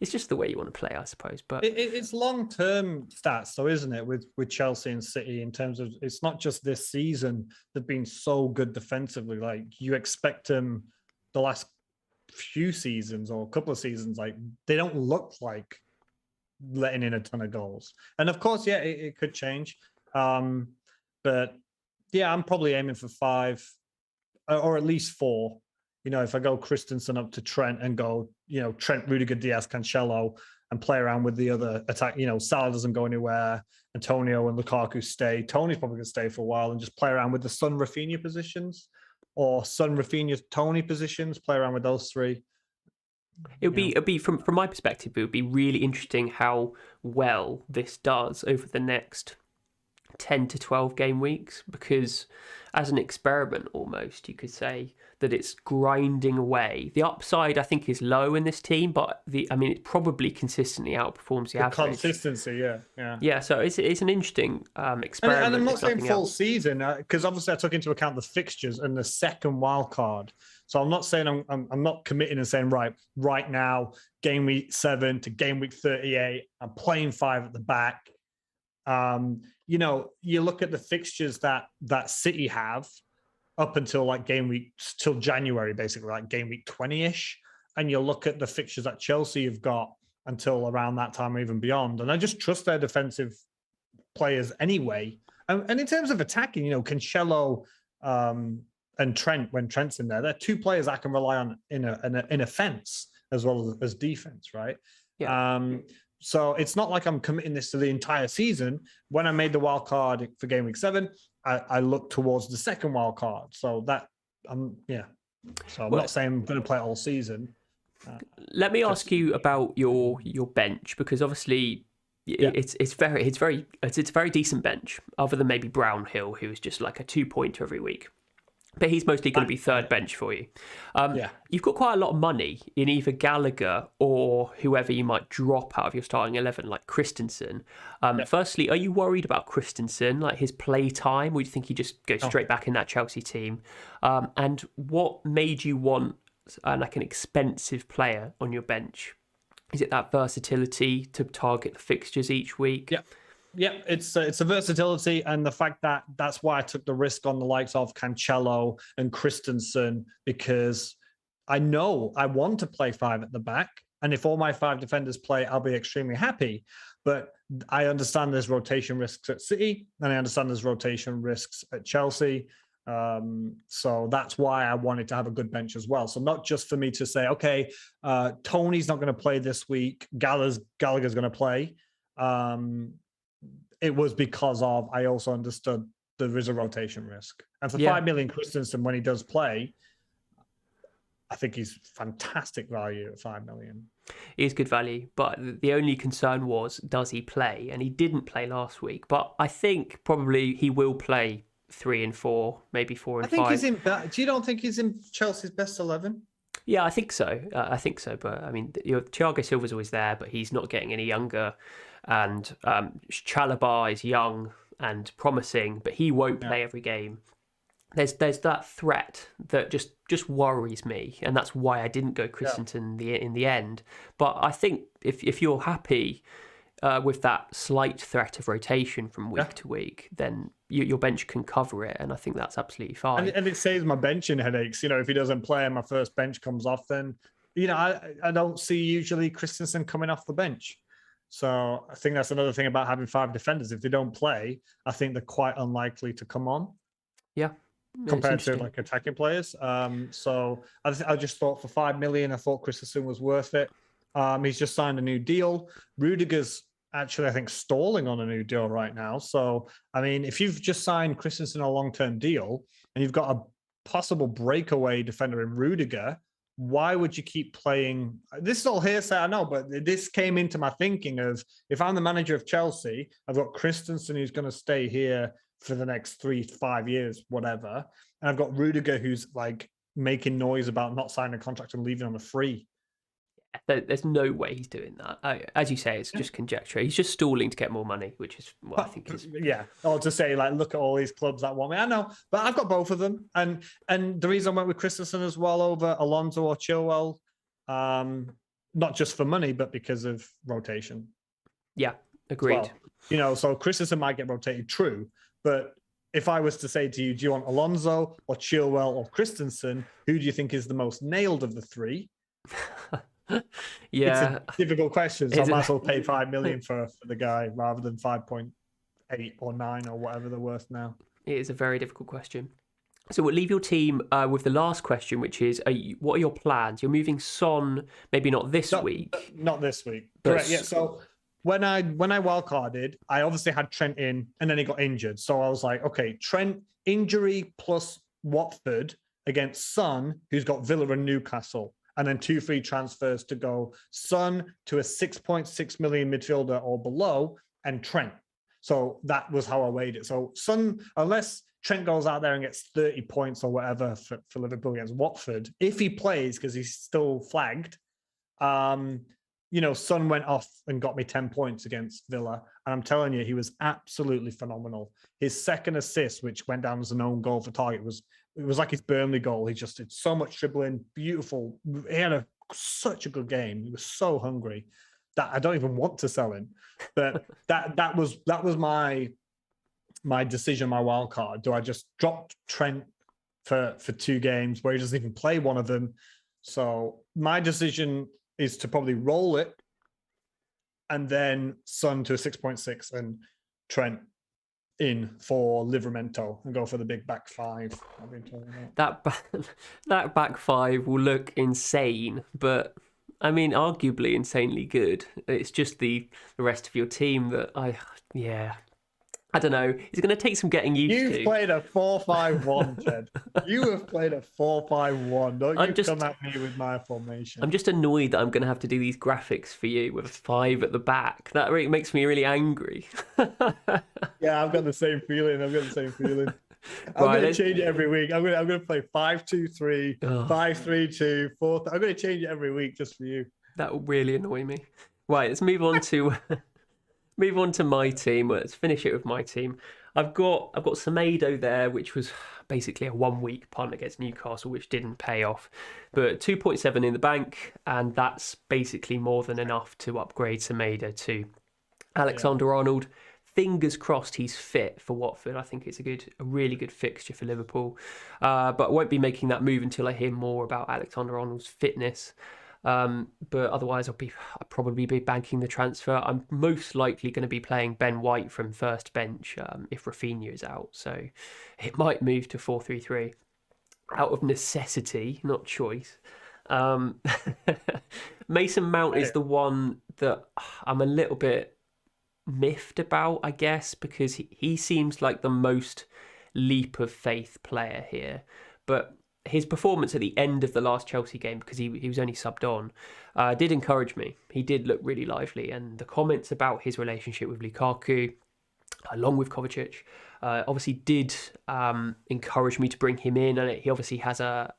just the way you want to play, I suppose. But
it's long-term stats, though, isn't it? With Chelsea and City, in terms of it's not just this season. They've been so good defensively. Like you expect them the last few seasons or a couple of seasons, like they don't look like letting in a ton of goals. And of course, yeah, it could change. But yeah, I'm probably aiming for 5 or at least 4. You know, if I go Christensen up to Trent and go, Trent, Rudiger, Diaz, Cancelo, and play around with the other attack, Salah doesn't go anywhere. Antonio and Lukaku stay. Tony's probably going to stay for a while and just play around with the Son, Rafinha positions, or Son, Rafinha, Tony positions. Play around with those 3.
It'd be from my perspective, it would be really interesting how well this does over the next 10 to 12 game weeks, because as an experiment almost, you could say that it's grinding away. The upside, I think, is low in this team, but it probably consistently outperforms the average.
Consistency,
yeah. So it's an interesting experiment.
And I'm not saying full season, because obviously I took into account the fixtures and the second wild card. So I'm not saying I'm not committing and saying right now, game week 7 to game week 38, I'm playing 5 at the back. You look at the fixtures that City have up until like game week till January, basically like game week 20-ish, and you look at the fixtures that Chelsea have got until around that time or even beyond. And I just trust their defensive players anyway. And in terms of attacking, Cancelo and Trent, when Trent's in there, they're two players I can rely on in offense as well as defense, right?
Yeah.
So it's not like I'm committing this to the entire season. When I made the wild card for Game Week 7, I looked towards the second wild card. So that, So I'm not saying I'm going to play it all season.
Let me ask you about your bench, because obviously it's a very decent bench, other than maybe Brownhill, who is just like a 2-pointer every week. But he's mostly going to be third bench for you. You've got quite a lot of money in either Gallagher or whoever you might drop out of your starting 11, like Christensen. Firstly, are you worried about Christensen, like his play time? Or do you think he just goes straight back in that Chelsea team? And what made you want like an expensive player on your bench? Is it that versatility to target the fixtures each week?
Yeah, it's a versatility, and the fact that that's why I took the risk on the likes of Cancelo and Christensen, because I know I want to play 5 at the back, and if all my 5 defenders play, I'll be extremely happy. But I understand there's rotation risks at City, and I understand there's rotation risks at Chelsea. So that's why I wanted to have a good bench as well. So not just for me to say, okay, Tony's not going to play this week, Gallagher's going to play. It was because I also understood there is a rotation risk. And for 5 million Christensen, when he does play, I think he's fantastic value at 5 million.
He is good value, but the only concern was, does he play? And he didn't play last week. But I think probably he will play 3 and 4, maybe 4 and 5.
I think do you don't think he's in Chelsea's best 11?
Yeah, I think so. But I mean, Thiago Silva's always there, but he's not getting any younger. And Chalobah is young and promising, but he won't play every game. There's that threat that just worries me, and that's why I didn't go Christensen in the end. But I think if you're happy with that slight threat of rotation from week to week, then your bench can cover it, and I think that's absolutely fine.
And it saves my benching headaches. If he doesn't play and my first bench comes off, then I don't see usually Christensen coming off the bench. So I think that's another thing about having 5 defenders. If they don't play, I think they're quite unlikely to come on.
Yeah.
Compared to like attacking players. So I just thought for 5 million, I thought Christensen was worth it. He's just signed a new deal. Rudiger's actually, I think, stalling on a new deal right now. So, I mean, if you've just signed Christensen a long-term deal and you've got a possible breakaway defender in Rudiger, why would you keep playing? This is all hearsay, I know, but this came into my thinking of, if I'm the manager of Chelsea, I've got Christensen who's going to stay here for the next 3 to 5 years, whatever. And I've got Rudiger who's like making noise about not signing a contract and leaving on a free.
There's no way he's doing that. As you say, it's just conjecture. He's just stalling to get more money, which is what I think is.
Yeah. Or to say, like, look at all these clubs that want me. I know, but I've got both of them. And the reason I went with Christensen as well over Alonso or Chilwell, not just for money, but because of rotation.
Yeah, agreed.
Well, so Christensen might get rotated, true. But if I was to say to you, do you want Alonso or Chilwell or Christensen, who do you think is the most nailed of the 3?
Yeah,
it's a difficult question. So I might as well pay 5 million for the guy rather than 5.8 or 9 or whatever they're worth now.
It is a very difficult question. So we'll leave your team with the last question, which is, what are your plans? You're moving Son, maybe not this week.
Not this week. Correct. Yeah. So when I wildcarded, I obviously had Trent in, and then he got injured. So I was like, okay, Trent injury plus Watford against Son, who's got Villa and Newcastle. And then 2 free transfers to go Son to a 6.6 million midfielder or below, and Trent. So that was how I weighed it. So Son, unless Trent goes out there and gets 30 points or whatever for Liverpool against Watford, if he plays, because he's still flagged, Son went off and got me 10 points against Villa. And I'm telling you, he was absolutely phenomenal. His second assist, which went down as an own goal for target, it was like his Burnley goal. He just did so much dribbling, beautiful. He had such a good game. He was so hungry that I don't even want to sell him. But that was my decision, my wild card. Do I just drop Trent for 2 games where he doesn't even play one of them? So my decision is to probably roll it and then Son to a 6.6 and Trent in for Livramento and go for the big back five. I've been talking about.
That back five will look insane, but I mean, arguably insanely good. It's just the rest of your team that I don't know. It's going to take some getting used to.
You've played a 4-5-1, Ted. You have played a 4-5-1. Don't you come at me with my formation.
I'm just annoyed that I'm going to have to do these graphics for you with a 5 at the back. That really makes me really angry.
Yeah, I've got the same feeling. I'm going to change it every week. I'm going to play 5-2-3, 5-3-2, 4. I'm going to change it every week just for you.
That will really annoy me. Right, let's move on to... Move on to my team. Let's finish it with my team. I've got Semedo there, which was basically a 1-week punt against Newcastle, which didn't pay off. But 2.7 in the bank, and that's basically more than enough to upgrade Semedo to Alexander-Arnold. Fingers crossed he's fit for Watford. I think it's a really good fixture for Liverpool. But I won't be making that move until I hear more about Alexander-Arnold's fitness. But otherwise I'll probably be banking the transfer. I'm most likely going to be playing Ben White from first bench if Rafinha is out, so it might move to 4-3-3 out of necessity, not choice. Mason Mount is the one that I'm a little bit miffed about, I guess, because he seems like the most leap of faith player here, but his performance at the end of the last Chelsea game, because he was only subbed on, did encourage me. He did look really lively, and the comments about his relationship with Lukaku, along with Kovacic, obviously did encourage me to bring him in, and he obviously has a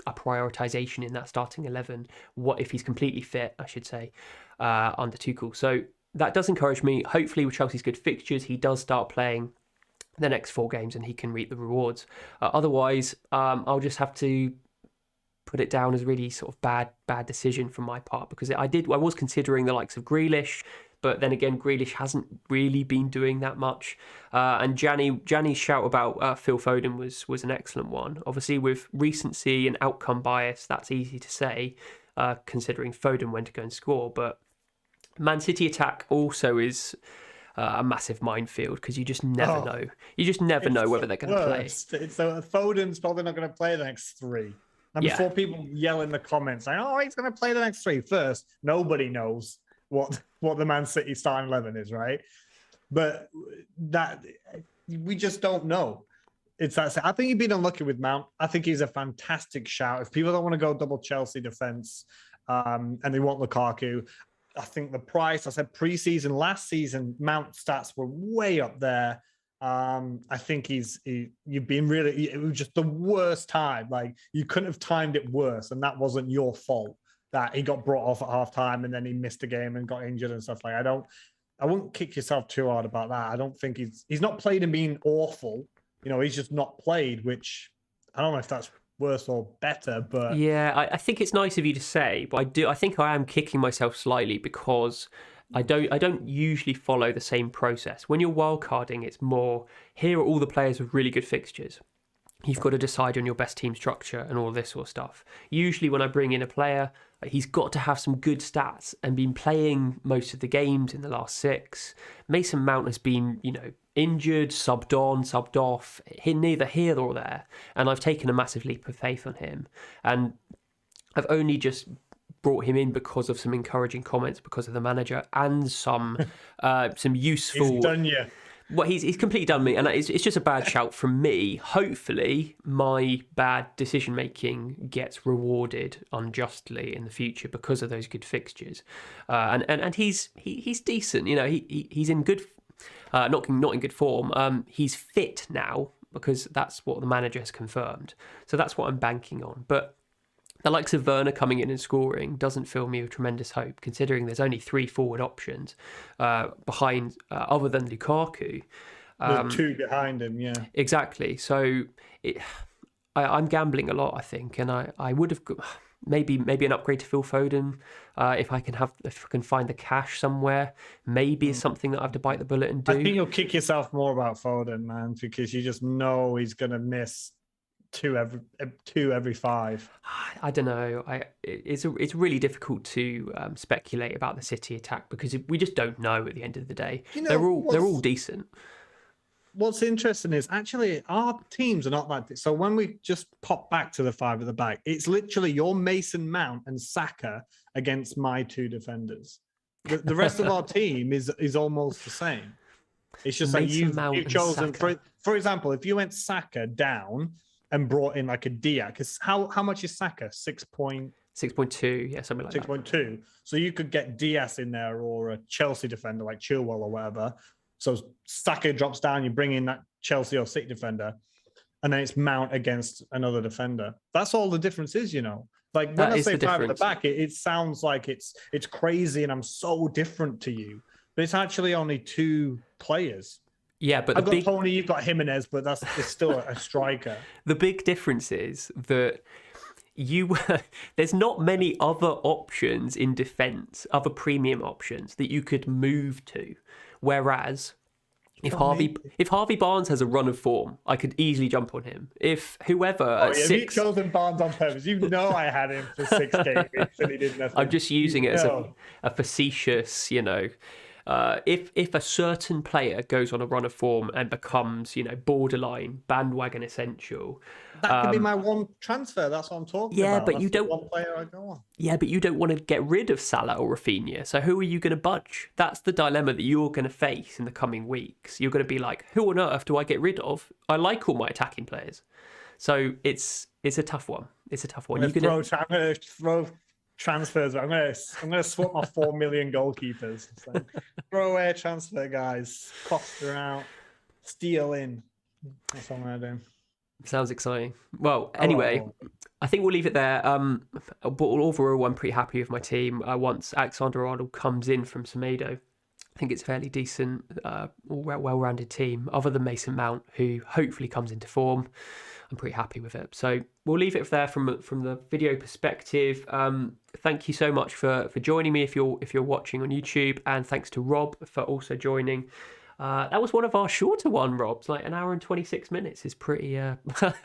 prioritisation in that starting 11. What if he's completely fit, I should say, under Tuchel. So that does encourage me. Hopefully with Chelsea's good fixtures, he does start playing the next 4 games and he can reap the rewards. Otherwise, I'll just have to put it down as really sort of bad decision from my part, because I was considering the likes of Grealish, but then again, Grealish hasn't really been doing that much. And Gianni's shout about Phil Foden was an excellent one. Obviously, with recency and outcome bias, that's easy to say, considering Foden went to go and score. But Man City attack also is a massive minefield, because you just never know. You just never know whether they're going to play.
So Foden's probably not going to play the next 3. And before people yell in the comments saying, "Oh, he's going to play the next 3," first, nobody knows what the Man City starting 11 is, right? But that we just don't know. It's that. I think you've been unlucky with Mount. I think he's a fantastic shout. If people don't want to go double Chelsea defense, and they want Lukaku, I think the price, I said pre-season, last season, Mount stats were way up there. I think you've been really, it was just the worst time. Like, you couldn't have timed it worse, and that wasn't your fault that he got brought off at half time and then he missed a game and got injured and stuff. Like, I wouldn't kick yourself too hard about that. I don't think he's not played and been awful. You know, he's just not played, which I don't know if that's worse or better, but
yeah, I think it's nice of you to say, but I think I am kicking myself slightly, because I don't usually follow the same process. When you're wildcarding, it's more, here are all the players with really good fixtures. You've got to decide on your best team structure and all this sort of stuff. Usually when I bring in a player, he's got to have some good stats and been playing most of the games in the last 6. Mason Mount has been, injured, subbed on, subbed off, neither here nor there. And I've taken a massive leap of faith on him. And I've only just brought him in because of some encouraging comments, because of the manager, and some useful...
He's done you.
Well, he's completely done me, and it's just a bad shout from me. Hopefully, my bad decision-making gets rewarded unjustly in the future because of those good fixtures. And he's decent. He's in good... not in good form. He's fit now, because that's what the manager has confirmed. So that's what I'm banking on. But the likes of Werner coming in and scoring doesn't fill me with tremendous hope, considering there's only 3 forward options behind, other than Lukaku.
There's 2 behind him, yeah.
Exactly. So I'm gambling a lot, I think, and I would have maybe an upgrade to Phil Foden if I can find the cash somewhere. Maybe is something that I have to bite the bullet and do.
I think you'll kick yourself more about Foden, man, because you just know he's going to miss two every 5.
I don't know. It's really difficult to speculate about the City attack because we just don't know at the end of the day. They're all decent.
What's interesting is actually our teams are not like this. So when we just pop back to the 5 at the back, it's literally your Mason Mount and Saka against my 2 defenders. The rest of our team is almost the same. It's just like you've chosen, for example, if you went Saka down and brought in like a Diak, because how much is Saka?
6.2, yeah, something like
6.2. So you could get Diaz in there or a Chelsea defender like Chilwell or whatever. So Saka drops down, you bring in that Chelsea or City defender, and then it's Mount against another defender. That's all the difference is, you know. Like when I say 5 at the back, it sounds like it's crazy and I'm so different to you. But it's actually only 2 players.
Yeah, but
I've got Tony, you've got Jimenez, but it's still a striker.
The big difference is that there's not many other options in defence, other premium options that you could move to. Whereas if Harvey Barnes has a run of form, I could easily jump on him. If whoever at 6,
you've chosen Barnes on purpose. You know I had him for 6 games and he did nothing.
I'm just using it as a facetious, you know. If a certain player goes on a run of form and becomes, you know, borderline bandwagon essential,
that could be my one transfer. That's what I'm talking about.
But you don't.
One player I go on.
Yeah, but you don't want to get rid of Salah or Rafinha. So who are you going to budge? That's the dilemma that you're going to face in the coming weeks. You're going to be like, who on earth do I get rid of? I like all my attacking players. So it's a tough one. It's a tough one.
I'm going to throw transfers. I'm gonna swap my 4 million goalkeepers. So, throw away transfer guys. Costa out. Steal in. That's what I'm gonna do.
Sounds exciting. Well, anyway, I think we'll leave it there. But overall, I'm pretty happy with my team. Once Alexander-Arnold comes in from Semedo, I think it's a fairly decent, well-rounded team. Other than Mason Mount, who hopefully comes into form, I'm pretty happy with it. So we'll leave it there from the video perspective. Thank you so much for joining me if you're watching on YouTube, and thanks to Rob for also joining. That was one of our shorter Robs. Like 1 hour and 26 minutes is pretty short.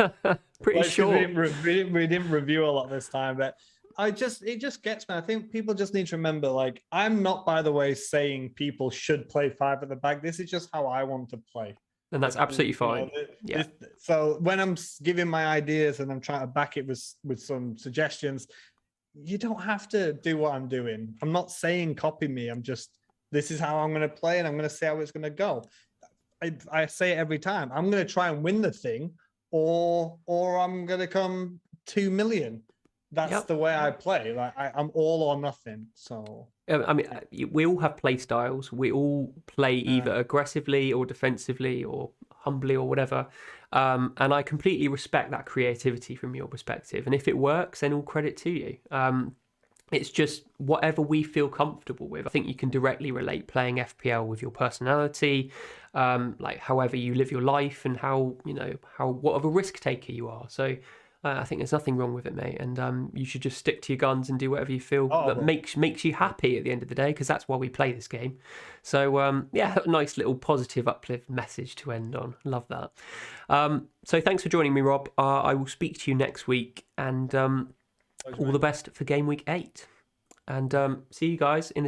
We didn't review a lot this time, but it just gets me. I think people just need to remember, like, I'm not, by the way, saying people should play 5 at the back. This is just how I want to play.
And that's absolutely fine.
So when I'm giving my ideas and I'm trying to back it with some suggestions, you don't have to do what I'm doing. I'm not saying copy me. This is how I'm going to play, and I'm going to see how it's going to go. I say it every time. I'm going to try and win the thing, or I'm going to come 2 million. That's the way I play. Like I'm all or nothing. So
I mean, we all have play styles. We all play either aggressively or defensively or humbly or whatever. And I completely respect that creativity from your perspective. And if it works, then all credit to you. It's just whatever we feel comfortable with. I think you can directly relate playing FPL with your personality, like however you live your life and what of a risk taker you are. So I think there's nothing wrong with it, mate. And you should just stick to your guns and do whatever you feel that makes you happy at the end of the day, because that's why we play this game. So a nice little positive uplift message to end on. Love that. So thanks for joining me, Rob. I will speak to you next week, and all the best for Game Week 8. And see you guys in